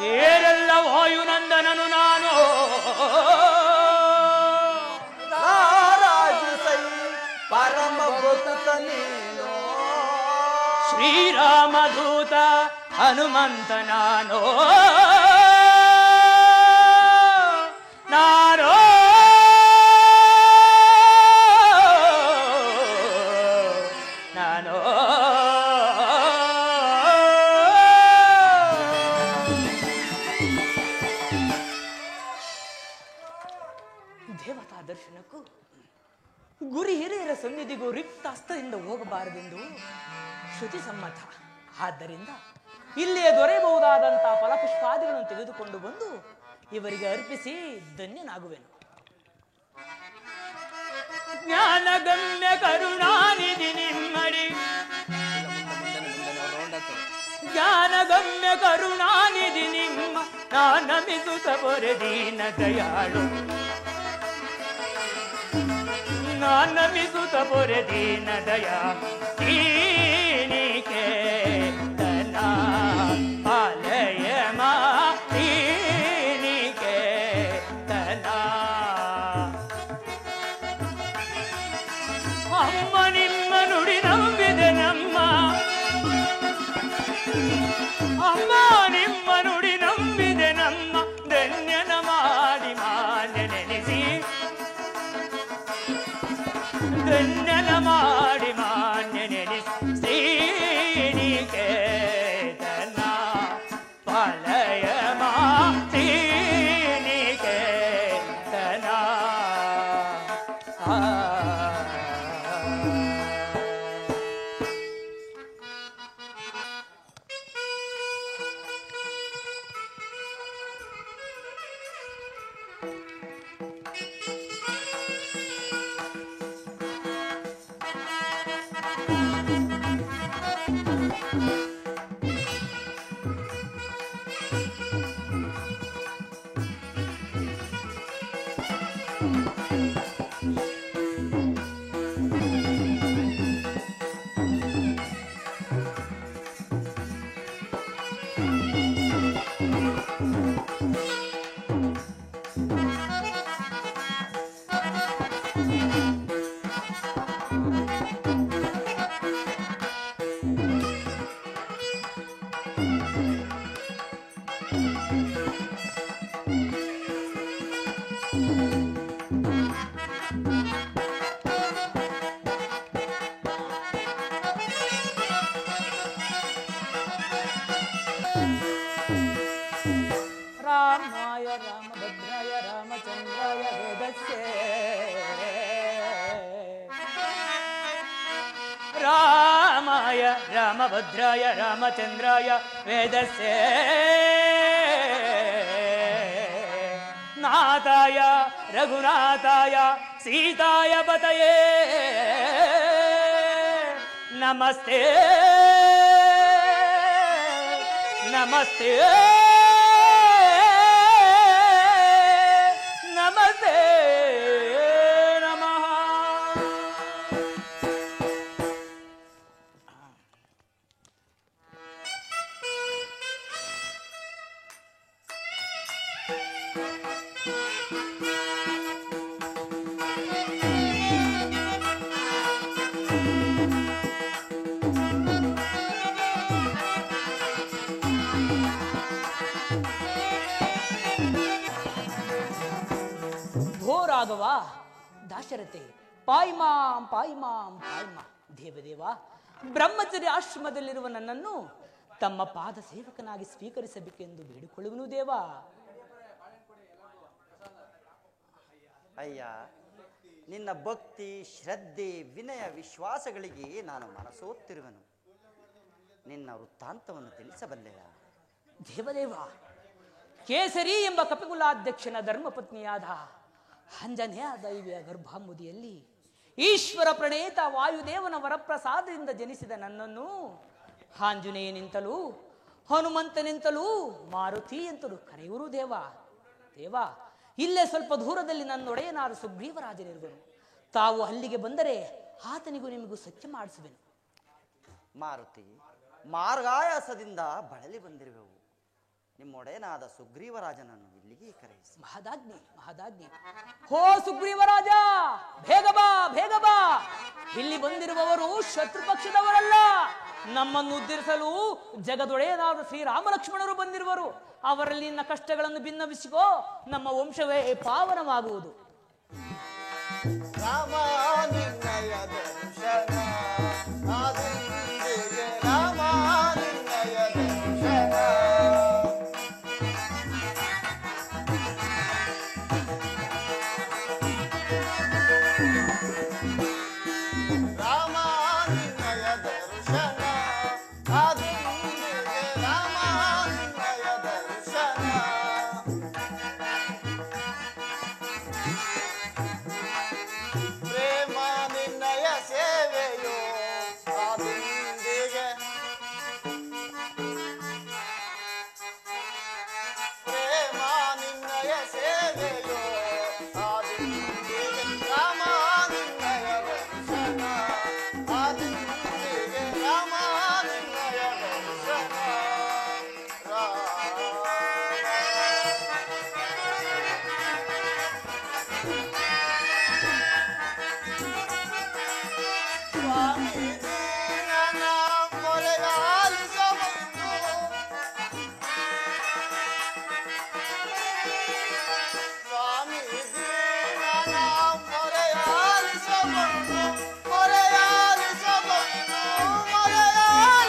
[SPEAKER 6] ಬೇರೆಲ್ಲ ವಾಯುನಂದನನು ನಾನು
[SPEAKER 1] ರಾರಾಜು ಸೈ ಪರಮ ಗೊತ್ತುತ್ತ ನೀನು
[SPEAKER 6] ಶ್ರೀರಾಮದೂತ ಹನುಮಂತ ನಾನೋ ನಾನೋ ನಾನೋ
[SPEAKER 5] ದೇವತಾ ದರ್ಶನಕ್ಕೂ ಗುರಿ ಹಿರಿಯರ ಸನ್ನಿಧಿಗೂ ರಿಕ್ತ ಹಸ್ತದಿಂದ ಹೋಗಬಾರದೆಂದು ಶ್ರುತಿ ಸಮ್ಮತ. ಆದ್ದರಿಂದ ಇಲ್ಲಿಯೇ ದೊರೆಯಬಹುದಾದಂತಹ ಫಲಪುಷ್ಪಾದಿಗಳನ್ನು ತೆಗೆದುಕೊಂಡು ಬಂದು ಇವರಿಗೆ ಅರ್ಪಿಸಿ ಧನ್ಯನಾಗುವೆನು.
[SPEAKER 6] ಜ್ಞಾನಗಮ್ಯ ಕರುಣಾನಿಧಿ ನಿಮ್ಮಡಿ ಜ್ಞಾನಗಮ್ಯ ಕರುಣಾನಿಧಿ ನಿಮ್ಮ ನಾನಮಿಸುತ್ತ ಪೊರೆ ದೀನ ದಯಾಳು ನಾನಮಿಸುತ್ತ ಪೊರೆ ದೀನ ದಯಾ ತೀನಿಕೆ ತನ ಪಾಲಯ ಮಾ ತೀನಿಕೆ ತನ ಅಮ್ಮ ನಿಮ್ಮ ನುಡಿ ನಂಬಿದೆ ನಮ್ಮ ಅಮ್ಮ ನಿಮ್ಮ ನುಡಿ ನಂಬಿದೆ ನಮ್ಮ ಧನ್ಯನ ಮಾಡಿ ಮಾನ್ಯ ನೆನೆಸಿ ಧನ್ಯನ ಮಾಡಿ ಮಾನ್ಯ ನೆನೆಸಿ ಶ್ರೀನಿಕೇತನ ಪಾಲಯ ಮಾ ಶ್ರೀನಿಕೇತನ
[SPEAKER 5] ರಾಮಾಯ ರಾಮಭದ್ರಾಯ ರಾಮಚಂದ್ರಾಯ ವೇದಸ್ಯ
[SPEAKER 6] ರಾಮಾಯ ರಾಮಭದ್ರಾಯ ರಾಮಚಂದ್ರಾಯ ವೇದಸ್ಯ ನಾಥಾಯ ರಘುನಾಥಾಯ ಸೀತಾಯ ಪತಯೇ ನಮಸ್ತೆ ನಮಸ್ತೆ ನಮಸ್ತೆ ನಮಃ.
[SPEAKER 5] ರಾಘವ ದಾಶರಥೆ ಪಾಯ್ಮಾಂ ಪಾಯ್ಮಾಂ ಪಾಯ್ಮಾ. ದೇವದೇವ, ಬ್ರಹ್ಮಚರ್ಯ ಆಶ್ರಮದಲ್ಲಿರುವ ನನ್ನನ್ನು ತಮ್ಮ ಪಾದ ಸೇವಕನಾಗಿ ಸ್ವೀಕರಿಸಬೇಕೆಂದು ಬೇಡಿಕೊಳ್ಳುವನು ದೇವ.
[SPEAKER 1] ಅಯ್ಯ, ನಿನ್ನ ಭಕ್ತಿ ಶ್ರದ್ಧೆ ವಿನಯ ವಿಶ್ವಾಸಗಳಿಗೆ ನಾನು ಮನಸೋತ್ತಿರುವೆನು. ನಿನ್ನ ವೃತ್ತಾಂತವನ್ನು ತಿಳಿಸಬಲ್ಲೆಯ?
[SPEAKER 5] ದೇವದೇವ, ಕೇಸರಿ ಎಂಬ ಕಪಿಕುಲಾಧ್ಯಕ್ಷನ ಧರ್ಮಪತ್ನಿಯಾದ ಅಂಜನೇಯ ದೈವಿಯ ಗರ್ಭಾಮುದಿಯಲ್ಲಿ ಈಶ್ವರ ಪ್ರಣೇತ ವಾಯುದೇವನ ವರಪ್ರಸಾದದಿಂದ ಜನಿಸಿದ ನನ್ನನ್ನು ಆಂಜನೇಯನಿಂತಲೂ ಹನುಮಂತನಿಂತಲೂ ಮಾರುತಿ ಎಂತಲೂ ಕರೆಯುವರು ದೇವ. ದೇವ, ಇಲ್ಲೇ ಸ್ವಲ್ಪ ದೂರದಲ್ಲಿ ನನ್ನೊಡೆಯನಾದ ಸುಗ್ರೀವರಾಜನಿರುವನು. ತಾವು ಅಲ್ಲಿಗೆ ಬಂದರೆ ಆತನಿಗೂ ನಿಮಗೂ ಸಖ್ಯ ಮಾಡಿಸುವೆನು.
[SPEAKER 1] ಮಾರುತಿ, ಮಾರ್ಗಾಯಾಸದಿಂದ ಬಳಲಿ ಬಂದಿರುವೆವು. ನಿಮ್ಮೊಡೆಯನಾದ ಸುಗ್ರೀವರಾಜನನ್ನು ಇಲ್ಲಿಗೆ ಕರೆಯಿಸಿ.
[SPEAKER 5] ಮಹದಾಜ್ಞೆ ಮಹದಾಜ್ಞೆ. ಹೋ ಸುಗ್ರೀವರಾಜ, ಬೇಗ ಬಾ ಬೇಗ ಬಾ. ಇಲ್ಲಿ ಬಂದಿರುವವರು ಶತ್ರು ಪಕ್ಷದವರಲ್ಲ. ನಮ್ಮನ್ನು ಉದ್ಧರಿಸಲು ಜಗದೊಡೆಯನಾದ ಶ್ರೀರಾಮ ಲಕ್ಷ್ಮಣರು ಬಂದಿರುವರು. ಅವರಲ್ಲಿ ನಿನ್ನ ಕಷ್ಟಗಳನ್ನು ಭಿನ್ನವಿಸಿಕೋ, ನಮ್ಮ ವಂಶವೇ ಪಾವನವಾಗುವುದು.
[SPEAKER 4] ರಾಮ ನಿನ್ನಯ ದರ್ಶನ ಆದಿಂದಿಗೆ ರಾಮ ನಿನ್ನಯ ದರ್ಶನ ರಾಮ ನಿನ್ನಯ ದರ್ಶನ ಆದಿಂದಿಗೆ ರಾಮ ನಿನ್ನಯ ದರ್ಶನ ಪ್ರೇಮ ನಿನ್ನಯ ಸೇವೆಯೋ ಆದಿಂದಿಗೆ ಪ್ರೇಮ ನಿನ್ನಯ ಸೇವೆಯೋ ಆದಿಂದಿಗೆ ರಾಮ ನಿನ್ನಯ ದರ್ಶನ ಆದಿಂದಿಗೆ ರಾಮ ನಿನ್ನಯ ದರ್ಶನ ಸ್ವಾಮಿ ದೀನನ ಮೊರೆಗಾಲಿಸಬಹುದು ಸ್ವಾಮಿ ದೀನನ ಮೊರೆಯಾಲಿಸಬಹುದು ಮೊರೆಯಾಲಿಸಬಹುದು ಮೊರೆಯಾಲಿಸಬಹುದು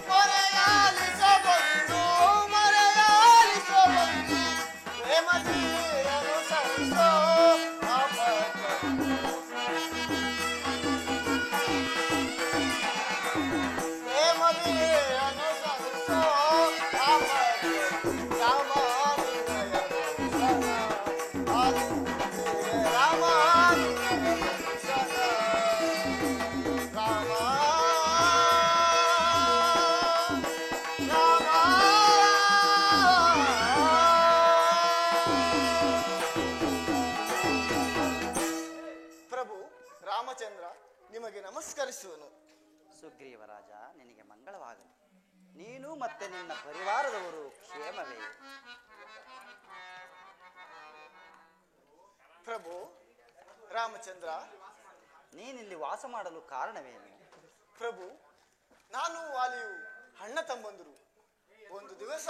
[SPEAKER 4] ಮೊರೆಯಾಲಿಸಬಹುದು ಮೊರೆಯಾಲಿಸಬಹುದು ಪ್ರೇಮದಿ ಅನುಸರಿಸೋ ಪ್ರೇಮದಿ ಅನುಸರಿಸೋ ರಾಮ ನಿನ್ನಯ ದರ್ಶನ ಆದಿಂದಿಗೆ ರಾಮ ನಿನ್ನಯ ದರ್ಶನ ರಾಮ ಪ್ರಭು ರಾಮಚಂದ್ರ ನಿಮಗೆ ನಮಸ್ಕರಿಸುವನು.
[SPEAKER 1] ಸುಗ್ರೀವರಾಜ, ನಿನಗೆ ಮಂಗಳವಾಗಲಿ. ನೀನು ಮತ್ತೆ ನಿನ್ನ ಪರಿವಾರದವರು ಕ್ಷೇಮವೇ?
[SPEAKER 4] ಪ್ರಭು ರಾಮಚಂದ್ರ,
[SPEAKER 1] ನೀನಿಲ್ಲಿ ವಾಸ ಮಾಡಲು ಕಾರಣವೇನು?
[SPEAKER 4] ಪ್ರಭು ನಾನು ವಾಲಿಯು ಅಣ್ಣ ತಮ್ಮಂದರು. ಒಂದು ದಿವಸ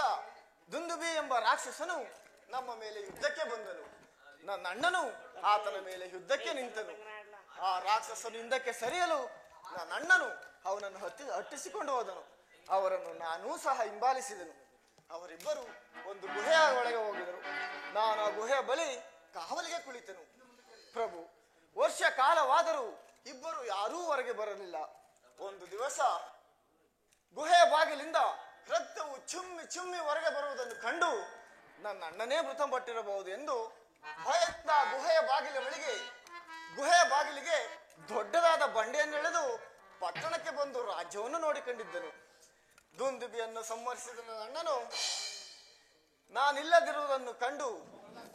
[SPEAKER 4] ದುಂದುಬಿ ಎಂಬ ರಾಕ್ಷಸನು ನಮ್ಮ ಮೇಲೆ ಯುದ್ಧಕ್ಕೆ ಬಂದನು. ನನ್ನ ಅಣ್ಣನು ಆತನ ಮೇಲೆ ಯುದ್ಧಕ್ಕೆ ನಿಂತನು. ಆ ರಾಕ್ಷಸನು ಹಿಂದಕ್ಕೆ ಸರಿಯಲು ನನ್ನ ಅಣ್ಣನು ಅವನನ್ನು ಹಟ್ಟಿಸಿಕೊಂಡು ಹೋದನು. ಅವರನ್ನು ನಾನೂ ಸಹ ಹಿಂಬಾಲಿಸಿದನು. ಅವರಿಬ್ಬರು ಒಂದು ಗುಹೆಯ ಒಳಗೆ ಹೋಗಿದರು. ನಾನು ಆ ಗುಹೆಯ ಬಳಿ ಕಾವಲಿಗೆ ಕುಳಿತನು. ಪ್ರಭು ವರ್ಷ ಕಾಲವಾದರೂ ಇಬ್ಬರು ಯಾರೂ ಹೊರಗೆ ಬರಲಿಲ್ಲ. ಒಂದು ದಿವಸ ಗುಹೆಯ ಬಾಗಿಲಿಂದ ರಕ್ತವು ಚುಮ್ಮಿ ಚುಮ್ಮಿ ಹೊರಗೆ ಬರುವುದನ್ನು ಕಂಡು ನನ್ನ ಅಣ್ಣನೇ ಮೃತಪಟ್ಟಿರಬಹುದು ಎಂದು ಭಯದಿಂದ ಗುಹೆಯ ಬಾಗಿಲಿಗೆ ದೊಡ್ಡದಾದ ಬಂಡೆಯನ್ನೆಳೆದು ಪಟ್ಟಣಕ್ಕೆ ಬಂದು ರಾಜ್ಯವನ್ನು ನೋಡಿಕೊಂಡಿದ್ದನು. ದುಂದುಬಿಯನ್ನು ಸಂಹರಿಸಿದ ನನ್ನ ಅಣ್ಣನು ನಾನಿಲ್ಲದಿರುವುದನ್ನು ಕಂಡು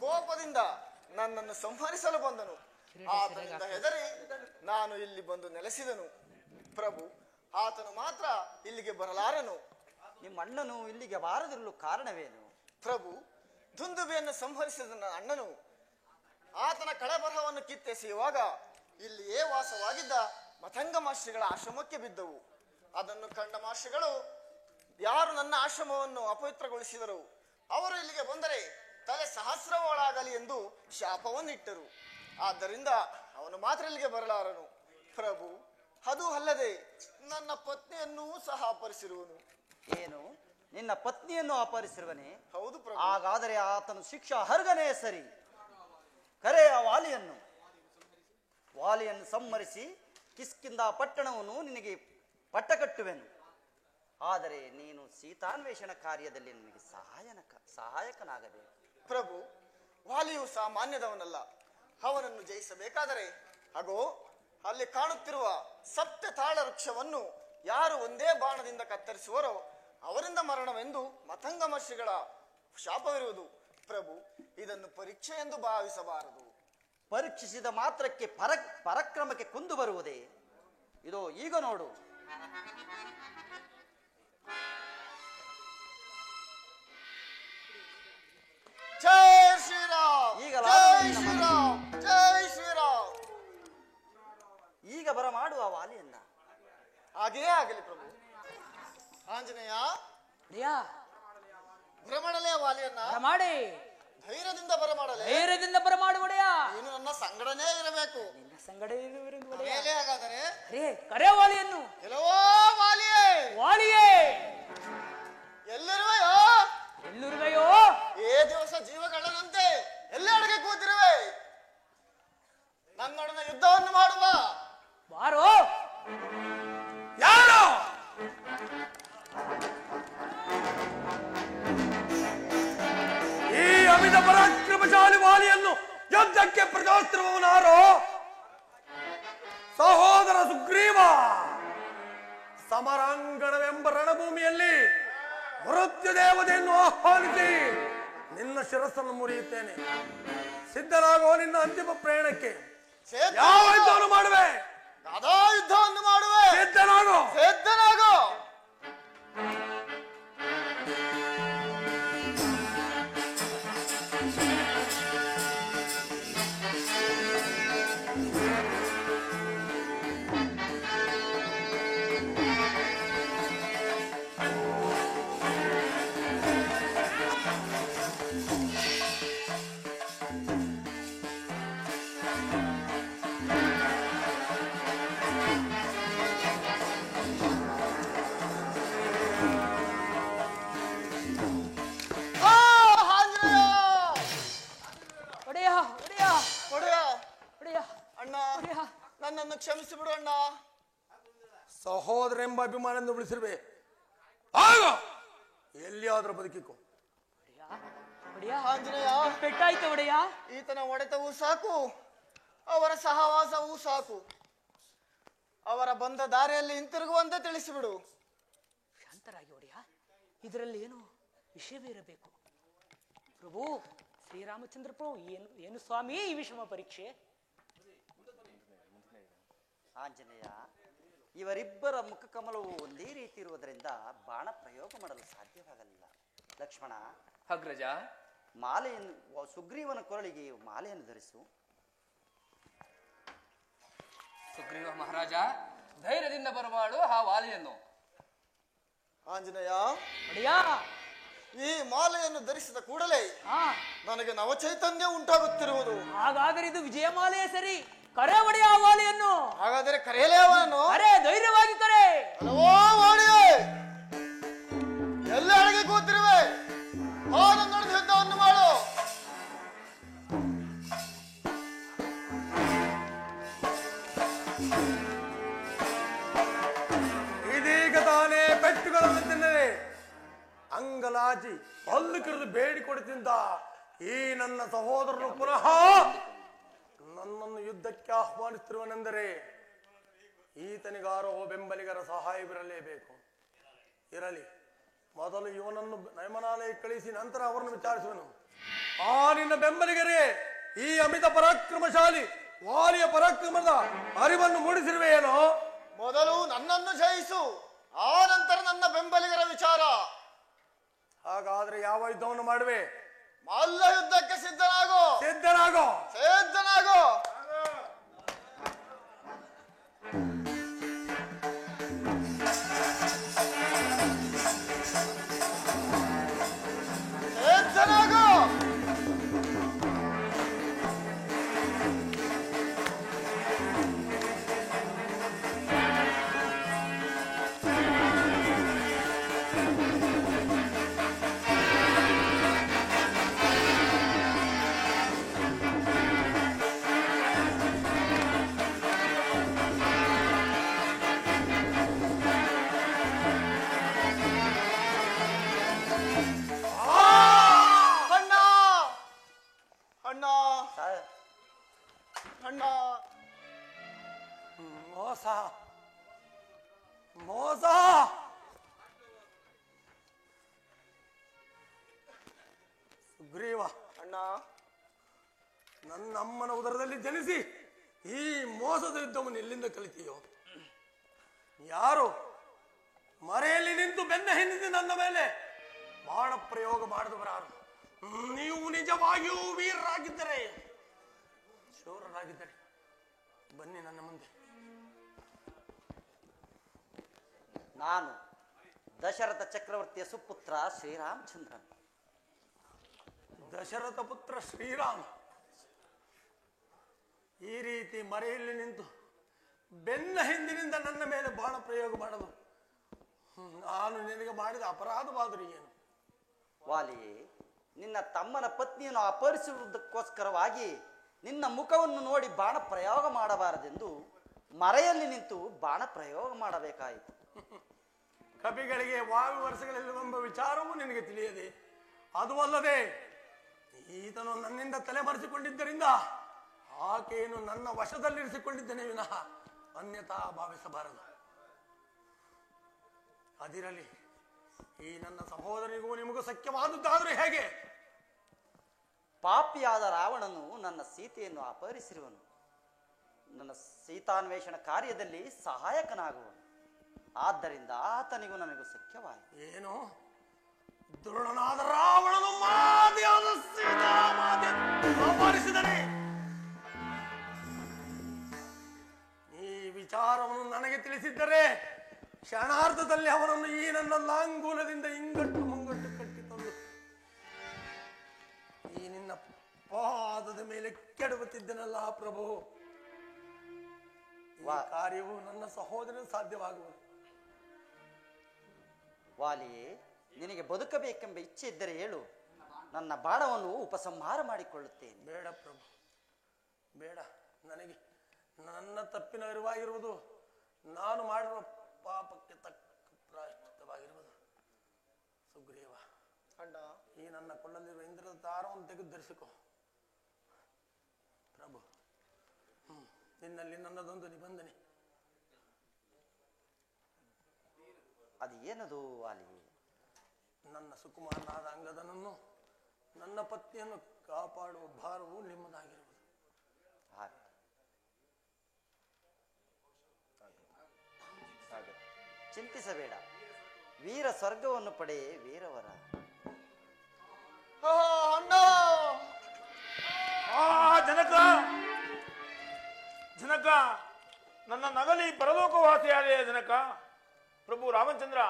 [SPEAKER 4] ಕೋಪದಿಂದ ನನ್ನನ್ನು ಸಂಹರಿಸಲು ಬಂದನು. ಆತನಿಂದ ಹೆದರಿ ನಾನು ಇಲ್ಲಿ ಬಂದು ನೆಲೆಸಿದನು. ಪ್ರಭು ಆತನು ಮಾತ್ರ ಇಲ್ಲಿಗೆ ಬರಲಾರನು.
[SPEAKER 1] ನಿಮ್ಮ ಅಣ್ಣನು ಇಲ್ಲಿಗೆ ಬಾರದಿರಲು ಕಾರಣವೇನು?
[SPEAKER 4] ಪ್ರಭು ದುಂದುಬಿಯನ್ನು ಸಂಹರಿಸಿದ ನನ್ನ ಅಣ್ಣನು ಆತನ ಕಳಬರಹವನ್ನು ಕಿತ್ತೆಸೆಯುವಾಗ ಇಲ್ಲಿಯೇ ವಾಸವಾಗಿದ್ದ ಮತಂಗ ಮಹರ್ಷಿಗಳ ಆಶ್ರಮಕ್ಕೆ ಬಿದ್ದವು. ಅದನ್ನು ಕಂಡ ಮಹರ್ಷಿಗಳು ಯಾರು ನನ್ನ ಆಶ್ರಮವನ್ನು ಅಪವಿತ್ರಗೊಳಿಸಿದರು ಅವರು ಇಲ್ಲಿಗೆ ಬಂದರೆ ತಲೆ ಸಹಸ್ರವಳಾಗಲಿ ಎಂದು ಶಾಪವನ್ನಿಟ್ಟರು. ಆದ್ದರಿಂದ ಅವನು ಮಾತ್ರ ಇಲ್ಲಿಗೆ ಬರಲಾರನು. ಪ್ರಭು ಅದು ಅಲ್ಲದೆ ನನ್ನ ಪತ್ನಿಯನ್ನೂ ಸಹ ಅಪಹರಿಸಿರುವನು.
[SPEAKER 1] ಏನು, ನಿನ್ನ ಪತ್ನಿಯನ್ನು ಅಪಹರಿಸಿರುವನೇ?
[SPEAKER 4] ಹೌದು ಪ್ರಭು.
[SPEAKER 1] ಹಾಗಾದರೆ ಆತನು ಶಿಕ್ಷಾ ಹರ್ಗನೇ ಸರಿ. ಕರೆ ಆ ವಾಲಿಯನ್ನು ಸಂಹರಿಸಿ ಕಿಷ್ಕಿಂಧ ಪಟ್ಟಣವನ್ನು ನಿನಗೆ ಪಟ್ಟಕಟ್ಟುವೆನು. ಆದರೆ ನೀನು ಸೀತಾನ್ವೇಷಣ ಕಾರ್ಯದಲ್ಲಿ ನಿನಗೆ ಸಹಾಯಕನಾಗಬೇಕು.
[SPEAKER 4] ಪ್ರಭು ವಾಲಿಯು ಸಾಮಾನ್ಯದವನಲ್ಲ. ಅವನನ್ನು ಜಯಿಸಬೇಕಾದರೆ ಅಗೋ ಅಲ್ಲಿ ಕಾಣುತ್ತಿರುವ ಸಪ್ತ ತಾಳ ವೃಕ್ಷವನ್ನು ಯಾರು ಒಂದೇ ಬಾಣದಿಂದ ಕತ್ತರಿಸುವರೋ ಅವರಿಂದ ಮರಣವೆಂದು ಮತಂಗ ಮಹರ್ಷಿಗಳ ಶಾಪವಿರುವುದು. ಪ್ರಭು ಇದನ್ನು ಪರೀಕ್ಷೆ ಎಂದು ಭಾವಿಸಬಾರದು.
[SPEAKER 1] ಪರೀಕ್ಷಿಸಿದ ಮಾತ್ರಕ್ಕೆ ಪರಾಕ್ರಮಕ್ಕೆ ಕುಂದು ಬರುವುದೇ? ಇದೋ ಈಗ ನೋಡು.
[SPEAKER 4] ಜೈ ಶ್ರೀರಾಮ್,
[SPEAKER 1] ಈಗ
[SPEAKER 4] ಜೈ ಶ್ರೀರಾಮ್, ಜೈ ಶ್ರೀರಾಮ್.
[SPEAKER 1] ಈಗ ಬರಮಾಡುವ ವಾಲಿಯನ್ನ.
[SPEAKER 4] ಹಾಗೇ ಆಗಲಿ ಪ್ರಭು. ಆಂಜನೇಯ,
[SPEAKER 5] ಒಡೆಯ
[SPEAKER 4] ಬರಮಾಡಲೇ ವಾಲಿಯನ್ನ.
[SPEAKER 5] ಮಾಡಿ
[SPEAKER 4] ಧೈರ್ಯದಿಂದ ಬರಮಾಡಲೇ.
[SPEAKER 5] ಧೈರ್ಯದಿಂದ ಬರಮಾಡು ಒಡೆಯ.
[SPEAKER 4] ನೀನು ನನ್ನ ಸಂಗಡನೇ ಇರಬೇಕು.
[SPEAKER 5] ನಿನ್ನ ಸಂಗಡ ಇರುವರೆಂದು ಒಡೆಯ.
[SPEAKER 4] ಮೇಲೆ ಹಾಗಾದರೆ
[SPEAKER 5] ಅರೇ ಕರೆ ವಾಲಿಯನ್ನು.
[SPEAKER 4] ಕೆಲವೋ ವಾಲಿಯೇ,
[SPEAKER 5] ವಾಲಿಯೇ
[SPEAKER 4] ಎಲ್ಲಿರುವೆಯೋ?
[SPEAKER 5] ಎಲ್ಲಿರುವೆಯೋ?
[SPEAKER 4] ಏ ದಿವಸ ಜೀವಗಳಂತೆ ಎಲ್ಲೆಡೆಗೆ ಕೂತಿರುವೆ. ನನ್ನೊಡನೆ ಯುದ್ಧವನ್ನು ಮಾಡುವ.
[SPEAKER 5] ಬಾರೋ.
[SPEAKER 7] ಯಾರು? ಈ ಅಮಿತ ಪರಾಕ್ರಮಶಾಲಿ ವಾಲಿಯನ್ನು ಯುದ್ಧಕ್ಕೆ ಪ್ರಜೋತ್ಸವವನಾರೋ? ಸಹೋದರ ಸುಗ್ರೀವ. ಸಮರಾಂಗಣವೆಂಬ ರಣಭೂಮಿಯಲ್ಲಿ ಮೃತ್ಯು ದೇವತೆಯನ್ನು ಆಹ್ವಾನಿಸಿ ನಿನ್ನ ಶಿರಸ್ಸನ್ನು ಮುರಿಯುತ್ತೇನೆ. ಸಿದ್ಧನಾಗೋ ನಿನ್ನ ಅಂತಿಮ ಪ್ರಯಾಣಕ್ಕೆ. ಯಾವ ಯುದ್ಧವನ್ನು ಮಾಡುವೆ?
[SPEAKER 4] ಗದಾ ಯುದ್ಧವನ್ನು ಮಾಡುವೆ.
[SPEAKER 7] ಸಿದ್ಧನಾಗೋ.
[SPEAKER 4] ಸಿದ್ಧನಾಗೋ.
[SPEAKER 5] ಒಡೆಯ ಒಡೆಯ
[SPEAKER 4] ಒಡೆಯ,
[SPEAKER 5] ಒಡೆಯ
[SPEAKER 4] ಅಣ್ಣ,
[SPEAKER 5] ಒಡೆಯ.
[SPEAKER 4] ನನ್ನನ್ನು ಕ್ಷಮಿಸಿ ಬಿಡು ಅಣ್ಣ.
[SPEAKER 7] ಸಹೋದರ ಎಂಬ ಅಭಿಮಾನದಿಂದ ಉಳಿಸಿರುವೆ. ಆಗ ಎಲ್ಲಿಯಾದ್ರೂ ಬದುಕಿಕೋ.
[SPEAKER 5] ಒಡೆಯ
[SPEAKER 4] ಆಂಜನೇಯ,
[SPEAKER 5] ಪೆಟ್ಟಾಯ್ತು ಒಡೆಯ.
[SPEAKER 4] ಈತನ ಹೊಡೆತವೂ ಸಾಕು, ಅವರ ಸಹವಾಸವೂ ಸಾಕು. ಅವರ ಬಂದ ದಾರಿಯಲ್ಲಿ ಹಿಂತಿರುಗುವಂತೆ ತಿಳಿಸಿಬಿಡು.
[SPEAKER 5] ಶಾಂತರಾಗಿ ಒಡೆಯ, ಇದರಲ್ಲಿ ಏನು ವಿಷಯವೇ ಇರಬೇಕು. ಪ್ರಭು ಶ್ರೀರಾಮಚಂದ್ರ ಪ್ರಭು, ಏನು ಏನು ಸ್ವಾಮಿ ಈ ವಿಷಮ ಪರೀಕ್ಷೆ?
[SPEAKER 1] ಆಂಜನೇಯ, ಇವರಿಬ್ಬರ ಮುಖಕಮಲವು ಒಂದೇ ರೀತಿ ಇರುವುದರಿಂದ ಬಾಣ ಪ್ರಯೋಗ ಮಾಡಲು ಸಾಧ್ಯವಾಗಲಿಲ್ಲ. ಲಕ್ಷ್ಮಣ,
[SPEAKER 2] ಅಗ್ರಜ,
[SPEAKER 1] ಮಾಲೆಯನ್ನು ಸುಗ್ರೀವನ ಕೊರಳಿಗೆ ಮಾಲೆಯನ್ನು ಧರಿಸು.
[SPEAKER 2] ಸುಗ್ರೀವ ಮಹಾರಾಜ, ಧೈರ್ಯದಿಂದ ಬರಮಾಡು ಆ ವಾಲಿಯನ್ನು.
[SPEAKER 4] ಆಂಜನೇಯ,
[SPEAKER 5] ಒಡೆಯ.
[SPEAKER 4] ಈ ಮಾಲೆಯನ್ನು ಧರಿಸಿದ ಕೂಡಲೇ
[SPEAKER 5] ಹಾ,
[SPEAKER 4] ನನಗೆ ನವಚೈತನ್ಯ ಉಂಟಾಗುತ್ತಿರುವುದು.
[SPEAKER 5] ಹಾಗಾದರೆ ಇದು ವಿಜಯಮಾಲೆಯೇ ಸರಿ. ಕರೆ ಒಡೆಯ ಆ ವಾಲಿಯನ್ನು.
[SPEAKER 4] ಹಾಗಾದರೆ ಕರೆಯಲೇ ಅವನನ್ನು.
[SPEAKER 5] ಕರೆ, ಧೈರ್ಯವಾಗಿ ಕರೆ.
[SPEAKER 4] ಹಲವೋ ವಾಡಿಯೇ, ಎಲ್ಲೆಡೆಗೆ ಕೂತಿರುವೆ. ನನ್ನೊಡನೆ ಯುದ್ಧವನ್ನು ಮಾಡು.
[SPEAKER 7] ಇದೀಗ ತಾನೇ ಪೆಟ್ಟುಗಳನ್ನು ತಿನ್ನದೆ ಅಂಗಲಾಚಿ ಹಲ್ಲು ಕಿರಿದು ಬೇಡಿಕೊಡುತ್ತಿದ್ದ ಈ ನನ್ನ ಸಹೋದರನು ಪುನಃ ನನ್ನನ್ನು ಯುದ್ಧಕ್ಕೆ ಆಹ್ವಾನಿಸುತ್ತಿರುವನೆಂದರೆ ಈತನಿಗಾರೋ ಬೆಂಬಲಿಗರ ಸಹಾಯವಿರಲೇಬೇಕು. ಇರಲಿ, ಮೊದಲು ಇವನನ್ನು ನಯಮನಾಲಯ ಕಳಿಸಿ ನಂತರ ಅವರನ್ನು ವಿಚಾರಿಸುವನು. ಆ ನಿನ್ನ ಬೆಂಬಲಿಗರೇ ಈ ಅಮಿತ ಪರಾಕ್ರಮಶಾಲಿ ವಾಲಿಯ ಪರಾಕ್ರಮದ ಅರಿವನ್ನು ಮೂಡಿಸಿರುವೆಯೇನೋ?
[SPEAKER 4] ಮೊದಲು ನನ್ನನ್ನು ಜಯಿಸು, ಆ ನಂತರ ನನ್ನ ಬೆಂಬಲಿಗರ ವಿಚಾರ.
[SPEAKER 7] ಹಾಗಾದ್ರೆ ಯಾವ ಯುದ್ಧವನ್ನು ಮಾಡುವೆ?
[SPEAKER 4] ಮಲ್ಲ ಯುದ್ಧಕ್ಕೆ ಸಿದ್ಧನಾಗೋ.
[SPEAKER 7] ಸಿದ್ಧನಾಗೋ.
[SPEAKER 4] ಸಿದ್ಧನಾಗೋ. ಸಿದ್ಧನಾಗೋ. ಅಣ್ಣ,
[SPEAKER 7] ಮೋಸ ಮೋಸ. ಸುಗ್ರೀವ,
[SPEAKER 4] ಅಣ್ಣ,
[SPEAKER 7] ನನ್ನಮ್ಮನ ಉದರದಲ್ಲಿ ಜನಿಸಿ ಈ ಮೋಸದ ಯುದ್ಧವನ್ನು ಎಲ್ಲಿಂದ ಕಲಿತೀಯೋ? ಯಾರು ಮರೆಯಲ್ಲಿ ನಿಂತು ಬೆನ್ನ ಹಿಂದಿದ್ದು ನನ್ನ ಮೇಲೆ ಬಾಣ ಪ್ರಯೋಗ ಮಾಡಿದವರಾರು? ನೀವು ನಿಜವಾಗಿಯೂ ವೀರರಾಗಿದ್ದರೆ, ಶೂರರಾಗಿದ್ದರೆ ಬನ್ನಿ ನನ್ನ ಮುಂದೆ.
[SPEAKER 1] ನಾನು ದಶರಥ ಚಕ್ರವರ್ತಿಯ ಸುಪುತ್ರ ಶ್ರೀರಾಮಚಂದ್ರನ್.
[SPEAKER 7] ದಶರಥ ಪುತ್ರ ಶ್ರೀರಾಮ ಈ ರೀತಿ ಮರೆಯಲ್ಲಿ ನಿಂತು ಬೆನ್ನ ಹಿಂದಿನಿಂದ ನನ್ನ ಮೇಲೆ ಬಾಣ ಪ್ರಯೋಗ ಮಾಡಲು ನಾನು ನಿನಗೆ ಮಾಡಿದ ಅಪರಾಧವಾದರೂ ಏನು?
[SPEAKER 1] ವಾಲಿಯೇ, ನಿನ್ನ ತಮ್ಮನ ಪತ್ನಿಯನ್ನು ಅಪಹರಿಸುವುದಕ್ಕೋಸ್ಕರವಾಗಿ ನಿನ್ನ ಮುಖವನ್ನು ನೋಡಿ ಬಾಣ ಪ್ರಯೋಗ ಮಾಡಬಾರದೆಂದು ಮರೆಯಲ್ಲಿ ನಿಂತು ಬಾಣ ಪ್ರಯೋಗ ಮಾಡಬೇಕಾಯಿತು.
[SPEAKER 7] ಕಪಿಗಳಿಗೆ ವಾಯು ವರ್ಷಗಳಿಲ್ಲವೆಂಬ ವಿಚಾರವೂ ನಿನಗೆ ತಿಳಿಯದೆ, ಅದು ಅಲ್ಲದೆ ಈತನು ನನ್ನಿಂದ ತಲೆಮರೆಸಿಕೊಂಡಿದ್ದರಿಂದ ಆಕೆಯನ್ನು ನನ್ನ ವಶದಲ್ಲಿರಿಸಿಕೊಂಡಿದ್ದೇನೆ ವಿನಃ ಅನ್ಯಥಾ ಭಾವಿಸಬಾರದು. ಅದಿರಲಿ, ಈ ನನ್ನ ಸಹೋದರಿಗೂ ನಿಮಗೂ ಸಖ್ಯವಾದದ್ದಾದರೂ ಹೇಗೆ?
[SPEAKER 1] ಪಾಪಿಯಾದ ರಾವಣನು ನನ್ನ ಸೀತೆಯನ್ನು ಅಪಹರಿಸಿರುವನು. ನನ್ನ ಸೀತಾನ್ವೇಷಣ ಕಾರ್ಯದಲ್ಲಿ ಸಹಾಯಕನಾಗುವನು. ಆದ್ದರಿಂದ ಆತನಿಗೂ ನನಗೂ ಸಖ್ಯವಾಯಿತು.
[SPEAKER 7] ಏನು? ದುರುಳನಾದ ರಾವಣನು ಮಾತೆಯಾದ ಸೀತಾಮಾತೆ ಅಪಹರಿಸಿದನೆ. ಈ ವಿಚಾರವನ್ನು ನನಗೆ ತಿಳಿಸಿದ್ದರೆ ಕ್ಷಣಾರ್ಧದಲ್ಲಿ ಅವರನ್ನು ಈ ನನ್ನ ಲಾಂಗೂಲದಿಂದ ಇಂಗಟ್ಟು ಮುಂಗಟ್ಟು ಕಟ್ಟಿ ತಂದು ಈ ನಿನ್ನ ಪಾದದ ಮೇಲೆ ಕೆಡವುತ್ತಿದ್ದನಲ್ಲ ಪ್ರಭು. ಈ ಕಾರ್ಯವು ನನ್ನ ಸಹೋದರನು ಸಾಧ್ಯವಾಗುವುದು.
[SPEAKER 1] ವಾಲಿಯೇ, ನಿನಗೆ ಬದುಕಬೇಕೆಂಬ ಇಚ್ಛೆ ಇದ್ದರೆ ಹೇಳು, ನನ್ನ ಬಾಣವನ್ನು ಉಪಸಂಹಾರ ಮಾಡಿಕೊಳ್ಳುತ್ತೇನೆ.
[SPEAKER 7] ಬೇಡ ಪ್ರಭು, ಬೇಡ. ನನಗೆ ನನ್ನ ತಪ್ಪಿನ ಅರಿವಾಗಿರುವುದು, ನಾನು ಮಾಡಿರುವ ಪಾಪಕ್ಕೆ ತಕ್ಕ ಪ್ರಾಯಶ್ಚಿತ್ತವಾಗಿರುವುದು. ಸುಗ್ರೀವ,
[SPEAKER 4] ಅಣ್ಣ,
[SPEAKER 7] ಈ ನನ್ನ ಕೊಳ್ಳಲ್ಲಿರುವ ಇಂದ್ರದ ದಾರವನ್ನು ತೆಗೆದು ಧರಿಸಿಕೊ ಪ್ರಭು. ನಿನ್ನಲ್ಲಿ ನನ್ನದೊಂದು ನಿಬಂಧನೆ.
[SPEAKER 1] ಅದು ಏನದು ವಾಲಿಯೇ?
[SPEAKER 7] ನನ್ನ ಸುಕುಮಾರನಾದ ಅಂಗದನನ್ನು, ನನ್ನ ಪತ್ನಿಯನ್ನು ಕಾಪಾಡುವ ಭಾರವು ನಿಮ್ಮದಾಗಿರುವುದು.
[SPEAKER 1] ಹಾಗೆ ಚಿಂತಿಸಬೇಡ. ವೀರ ಸ್ವರ್ಗವನ್ನು ಪಡೆ ವೀರವರ.
[SPEAKER 4] ಅಣ್ಣ,
[SPEAKER 8] ಜನಕ, ಜನಕ, ನನ್ನ ನಗಲಿ ಪರಲೋಕವಾಸಿಯಾದ ಜನಕ. ಪ್ರಭು ರಾಮಚಂದ್ರ,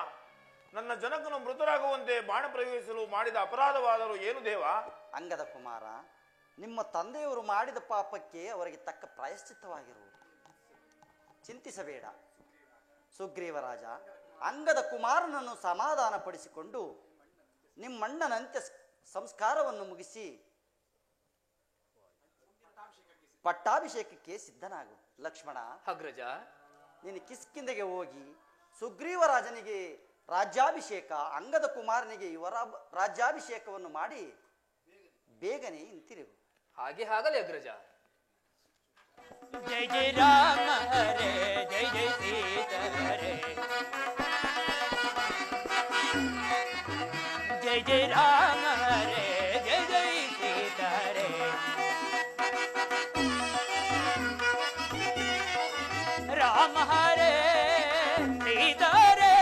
[SPEAKER 8] ನನ್ನ ಜನಕನು ಮೃತರಾಗುವಂತೆ ಬಾಣ ಪ್ರಯೋಗಿಸಲು ಮಾಡಿದ ಅಪರಾಧವಾದರೂ ಏನು ದೇವ?
[SPEAKER 1] ಅಂಗದ ಕುಮಾರ, ನಿಮ್ಮ ತಂದೆಯವರು ಮಾಡಿದ ಪಾಪಕ್ಕೆ ಅವರಿಗೆ ತಕ್ಕ ಪ್ರಾಯಶ್ಚಿತ್ತವಾಗಿರುವುದು. ಚಿಂತಿಸಬೇಡ. ಸುಗ್ರೀವರಾಜ, ಅಂಗದ ಕುಮಾರನನ್ನು ಸಮಾಧಾನಪಡಿಸಿಕೊಂಡು ನಿಮ್ಮಣ್ಣನ ಅಂತ್ಯ ಸಂಸ್ಕಾರವನ್ನು ಮುಗಿಸಿ ಪಟ್ಟಾಭಿಷೇಕಕ್ಕೆ ಸಿದ್ಧನಾಗು. ಲಕ್ಷ್ಮಣ,
[SPEAKER 2] ಅಗ್ರಜ,
[SPEAKER 1] ನೀನು ಕಿಷ್ಕಿಂಧೆಗೆ ಹೋಗಿ ಸುಗ್ರೀವರಾಜನಿಗೆ ರಾಜ್ಯಾಭಿಷೇಕ, ಅಂಗದ ಕುಮಾರನಿಗೆ ಇವರ ರಾಜ್ಯಾಭಿಷೇಕವನ್ನು ಮಾಡಿ ಬೇಗನೆ ಹಿಂತಿರುಗು.
[SPEAKER 2] ಹಾಗೆ ಆಗಲಿ ಅಗ್ರಜ.
[SPEAKER 6] ಜಯ ಜಯ ರಾಮ ಹರೇ, ಜಯ ಜಯ ಸೀತಾ ಹರೇ. ಜಯ ಜಯ ರಾಮ ಹರೇ, ಜಯ ಜಯ ಸೀತಾ ಹರೇ. ರಾಮ ಹರೇ ಸೀತಾ ಹರೇ,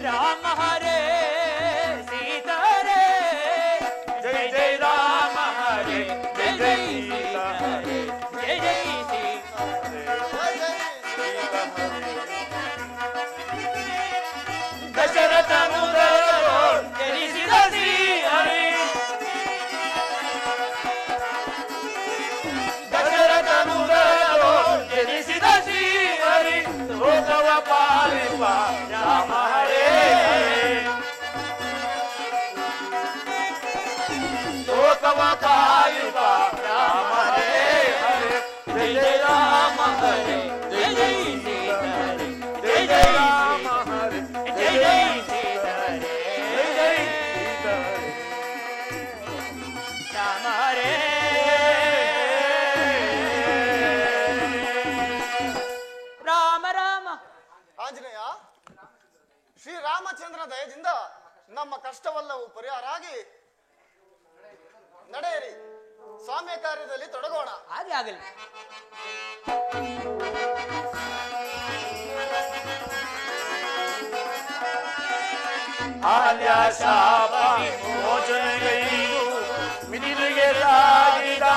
[SPEAKER 6] ರಾಮ ಹರೇ ಸೀತಾ ಹರೇ. ಜಯ ಜಯ ರಾಮ ಹರೇ, ಜಯ ಜಯ ಸೀತಾ ಹರೇ. ಜಯ ಜಯ ಸೀತಾ ದಶರಥನು ಜನಿಸಿದ ಶ್ರೀಹರಿ, ದಶರಥನು ಜನಿಸಿದ ಶ್ರೀಹರಿ. ಲೋಕವ ಪಾಲಿಸುವ ರಾಮ ಹರೇ, ಲೋಕವ ಪಾಲಿಸುವ ರಾಮ ಹರೇ ಹರೇ. ಜಯ ಜಯ ರಾಮ ಹರೇ, ಜಯ ಜಯ ಸೀತಾ ಹರೇ. ಜಯ ಜಯ ರಾಮ ಹರೇ, ಜಯ ಜಯ ಸೀತಾ ಹರೇ. ಜಯ ಜಯ ಸೀತಾ ಹರೇ. ರಾಮ ಹರೇ. ರಾಮ ರಾಮ.
[SPEAKER 4] ಆಂಜನೇಯ, ಶ್ರೀರಾಮಚಂದ್ರನ ದಯದಿಂದ ನಮ್ಮ ಕಷ್ಟವೆಲ್ಲವೂ ಪರಿಹಾರ ಆಗಿ ನಡೆಯಿರಿ. ಸ್ವಾಮಿಯ ಕಾರ್ಯದಲ್ಲಿ ತೊಡಗೋಣ.
[SPEAKER 5] ಹಾಗೆ ಆಗಲಿ.
[SPEAKER 6] ಆಲ್ಯ ಶಾಪ ಮೋಚನೆಗೈದು ಮಿದಿಲಿಗೆ ಸಾಗಿದ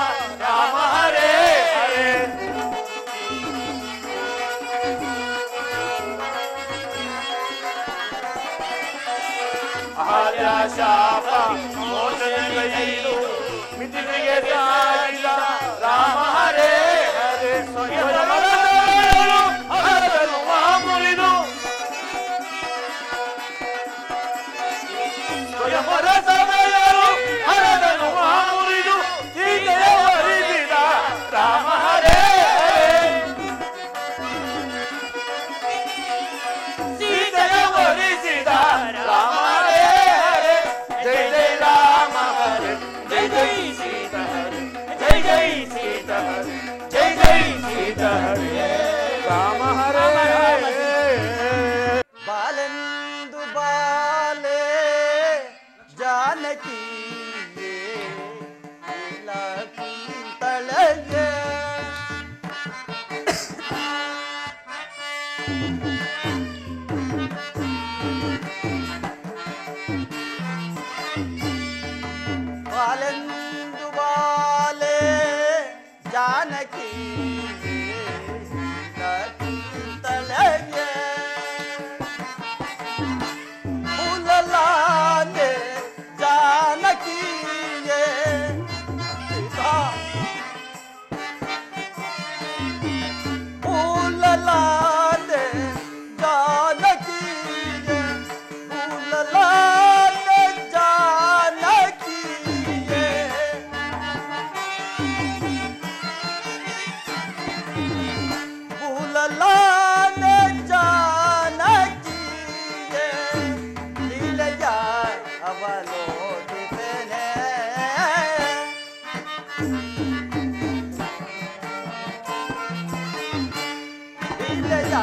[SPEAKER 6] ರಾಮ ಹರೇ ಹರೇ. ಆಲ್ಯ ಶಾಪ ಮೋಚನೆಗೈದು ಮಿದಿಲಿಗೆ ಸಾಗಿದ ರಾಮ ಹರೇ ಹರೇ. ಹರದನು ಮಾಮುಲಿದು ಸ್ವಯಂವರ ಸಮಯರು ಹರದನು ಮಾಮುಲಿದು ಸೀತೆಯ ವರಿಸಿದ ರಾಮ ಹರೇ ಸೀತೆಯ ವರಿಸಿದ ರಾಮ ಹರೇ ಹರೇ. ಜೈ ಜೈ ರಾಮ ಹರೇ ಜೈ ಜೈ ಸೀತ ಹರೇ ಜೈ ಜೈ ಸೀತ ಹರೇ ಜೈ ಜೈ ಸೀತ ಹರೇ ರಾಮ ಹರೇ.
[SPEAKER 1] ಬಾಲೆಂದು ಬಾಲೆ ಜಾನಕಿ ಕುಂತಳಗೆ ಬಾಲೆಂದು ಬಾಲೆ ಜಾನಕಿ ಕುಂತಳಗೆ ಮೂಲಲಾನೆ ಜಾನಕಿಯೇ ಸೀತಾ ಮೂಲಲಾನೆ ಜಾನಕಿಯೇ ಮೂಲಲಾನೆ ಜಾನಕಿಯೇ ಮೂಲಲಾನೆ ಜಾನಕಿಯೇ ಲೀಲೆಯ ಅವಲೋಕಿತನೆ ಲೀಲೆಯ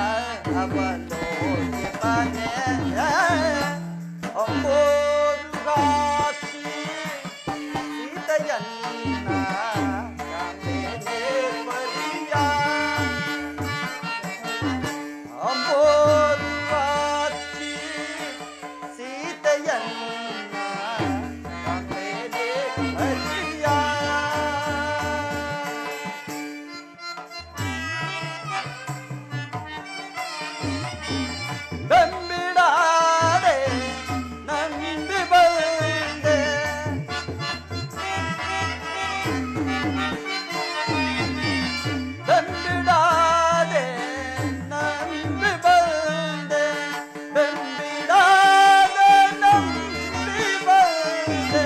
[SPEAKER 1] ಅವಲೋಕಿತನೆ ಅಂಬೋರುಗಾಸಿ ಸೀತೆಯನ್ನ ಮೇಲೆ ಪರಿಯ ಅಂಬೋರುಗಾಸಿ ಸೀತೆಯನ್ನ ಮೇಲೆ ಪರಿಯ ಬೆಂಬಿಡಾದೆ ನಂಬಿ ಬಂದೆ ಬೆಂಬಿಡಾದೆ ನಂಬಿ ಬಂದೆ ಬೆಂಬಿಡಾದೆ ನಂಬಿ ಬಂದೆ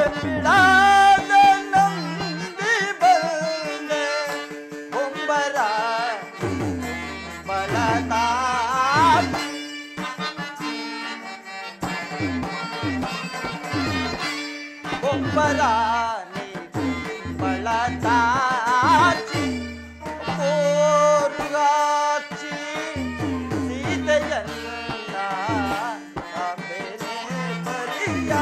[SPEAKER 1] ಬೆಂಬಿಡಾದೆ ನಂಬಿ ಬಂದೆ ಬೊಂಬರ ಬಳದ ಬೊಂಬರ ಬಳದಾಚಿ ಕೋರುಗಾಚಿ ಸೀತೆಯನ್ನ ಮೇಲೆ ಪರಿಯ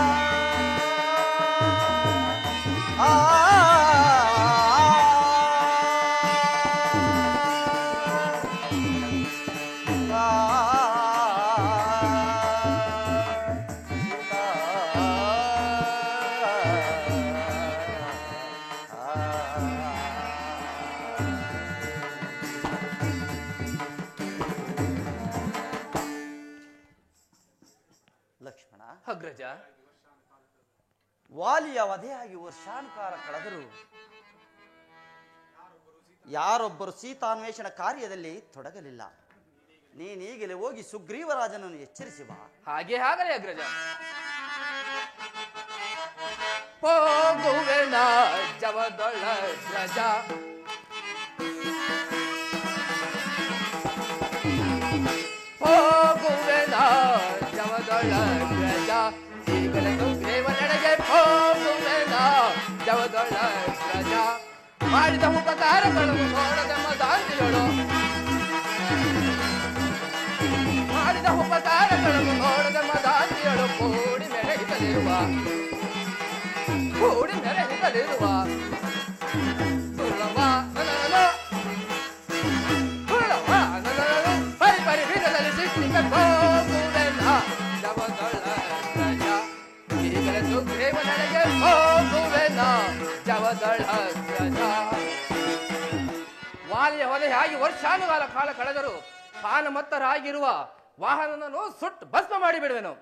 [SPEAKER 1] ಲಕ್ಷ್ಮಣ,
[SPEAKER 2] ಅಗ್ರಜ,
[SPEAKER 1] ವಾಲಿಯ ವಧೆಯಾಗಿ ವರ್ಷಾನುಕಾಲ ಕಳೆದರೂ ಯಾರೊಬ್ಬರು ಸೀತಾನ್ವೇಷಣ ಕಾರ್ಯದಲ್ಲಿ ತೊಡಗಲಿಲ್ಲ. ನೀನೀಗಲೇ ಹೋಗಿ ಸುಗ್ರೀವರಾಜನನ್ನು ಎಚ್ಚರಿಸಿ ಬಾ.
[SPEAKER 2] ಹಾಗೆ ಆಗಲೇ ಅಗ್ರಜ. ಹೋಗುವೆನ ಜವದೊಳಗ್ರಜ ಹೋಗುವೆನ ಜವದೊಳಗ್ರಜ ಈಗಲೇ ಸುಗ್ರೀವನೆಡೆಗೆ ಹೋಗುವೆನ ಜವದೊಳಗ್ರಜ ಮಾಡಿದ ಉಪಕಾರಗಳನ್ನು ನೋಡದ ಮದಾಂತಿಗಳು ಮಾಡಿದ ಉಪಕಾರಗಳನ್ನು ನೋಡದ ಮದಾಂತಿಗಳು ಕೂಡಿ ಮೆರೆಯುತ್ತಲಿರುವ ಸುಲಭ ನನಗೆ ಹೋಗುವೆನ ಜವದಳಗ್ರಜ ಈಗಲೇ ಸುಗ್ರೀವ ನನಗೆ ಹೋಗುವೆನ ಜವದಳಗ್ರಜ. ವಾಲಿಯ ಹೊಲೆಯಾಗಿ ವರ್ಷಾನುಗಾಲ ಕಾಲ ಕಳೆದರು ಪಾನಮತ್ತರಾಗಿರುವ ವಾಹನನನ್ನು ಸುಟ್ಟು ಭಸ್ಮ ಮಾಡಿ ಬಿಡುವೆನು.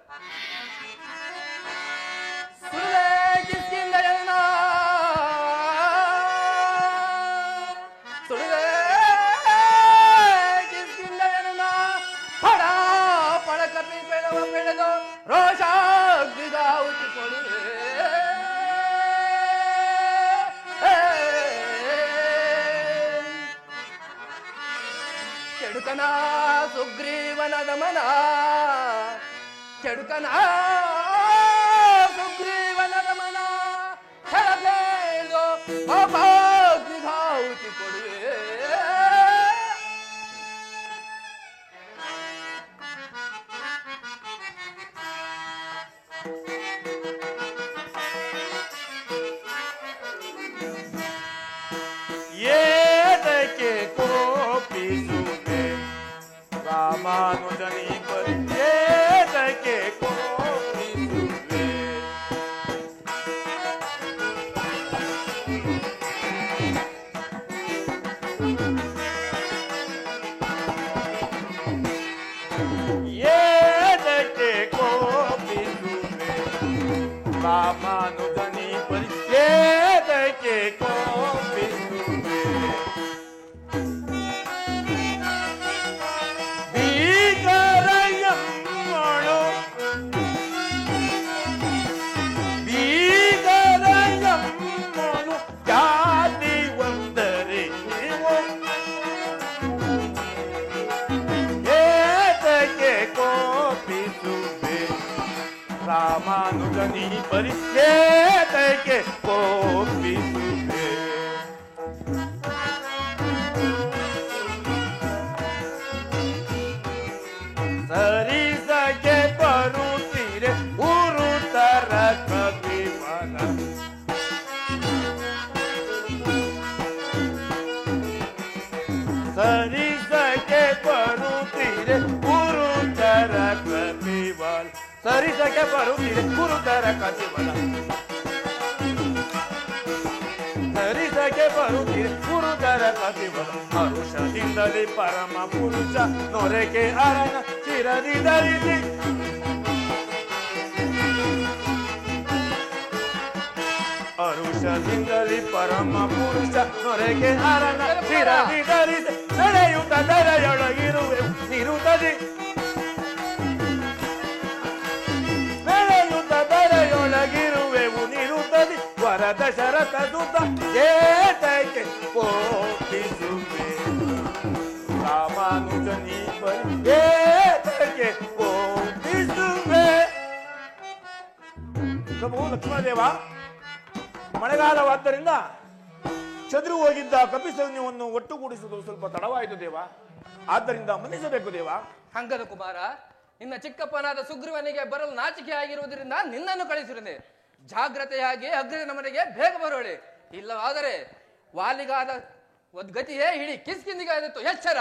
[SPEAKER 2] ಪಡ ಪಡ ಕಪಿ ಬೆಳವ ಬೆಳೆದು ರೋಷಾಗ್ನಿಗಾಹುತಿ ಕೊಡುವೆ. ಕೆಡುಕನ ಸುಗ್ರೀವನ ದಮನ ಕೆಡುಕನ ಸುಗ್ರೀವನ ದಮನ ಹೇಳಬೇಡು ಪಾಪಾಗ್ನಿಗಾಹುತಿ ಕೊಡುವೆ.
[SPEAKER 8] ಏತಕ್ಕೆ ಕೋಪಿಸುವೆ ರಾಮಾನುಜನಿ ಪರಿ ಏತಕ್ಕೆ ಕೋಪಿಸುವೆ. ಏತಕ್ಕೆ ಕೋಪಿಸುವೆ ರಾಮಾನುಜನಿ ಪರಿ ಏತಕ್ಕೆ ಕೋಪಿಸುವೆ. ಬೀಗರಯಮ್ಮನು ಜಾತಿ ಒಂದರೆ ನೀವು ಏತಕ್ಕೆ ಕೋಪಿಸುವೆ ರಾಮಾನುಜನಿ ಪರಿ ಏತಕ್ಕೆ ಕೋಪಿಸುವೆ. ಸರಿಸಗೆ ಬರುತ್ತೀರೆ ಉರುತರ ಕಪಿವನ ಸರಿಸಗೆ ಬರುತ್ತೀರೆ ಉರುತರ ಕಪಿವನ ಸರಿಸಗೆ ಬರುತ್ತೀರೆ ಉರುತರ ಕಪಿವನ ಸರಿಸಗೆ ಬರುತ್ತೀರೆ ಉರುತರ ಕಪಿವನ ಹರುಷದಿಂದಲೇ ಪರಮ ಪುರುಷ ನೊರೆಗೆ ಅರಣ ಚಿರದಿ ಧರಿಸಿ ಹರುಷದಿಂದಲೇ ಪರಮ ಪುರುಷ ನೊರೆಗೆ ಅರಣ ಚಿರದಿ ಧರಿಸಿ ನಡೆಯುತ್ತ ದರೆಯೊಳಗಿರುವೆ ನಿರುತದಿ ನಡೆಯುತ್ತ ದರೆಯೊಳಗಿರುವೆವು ನಿರುತದಿ ವರದ ಶರತ ಸುತ ಏತಕ್ಕೆ ಕೋಪಿಸುವೆ ರಾಮಾನುಜನಿ ಪರಿ ಏತಕ್ಕೆ ಕೋಪಿಸುವೆ. ಪ್ರಭು ಲಕ್ಷ್ಮಣದೇವ, ಮಳೆಗಾಲವಾದ್ದರಿಂದ ಚದುರು ಹೋಗಿದ್ದ ಕಪಿ ಸೈನ್ಯವನ್ನು ಒಟ್ಟುಗೂಡಿಸುವುದು ಸ್ವಲ್ಪ ತಡವಾಯಿತು ದೇವ, ಆದ್ದರಿಂದ ಮನ್ನಿಸಬೇಕು ದೇವ.
[SPEAKER 2] ಹಂಗದ ಕುಮಾರ, ನಿನ್ನ ಚಿಕ್ಕಪ್ಪನಾದ ಸುಗ್ರೀವನಿಗೆ ಬರಲು ನಾಚಿಕೆ ಆಗಿರುವುದರಿಂದ ನಿನ್ನನ್ನು ಕಳಿಸಿರುವೆ. ಜಾಗ್ರತೆಯಾಗಿ ಅಗ್ರಜನ ಮನೆಗೆ ಬೇಗ ಬರೋಳೆ, ಇಲ್ಲವಾದರೆ ವಾಲಿಗಾದ ಗತಿಯೇ ಹಿಡಿ ಕಿಸ್ಕಿಂದಿಗಾದಿತ್ತು. ಎಚ್ಚರ.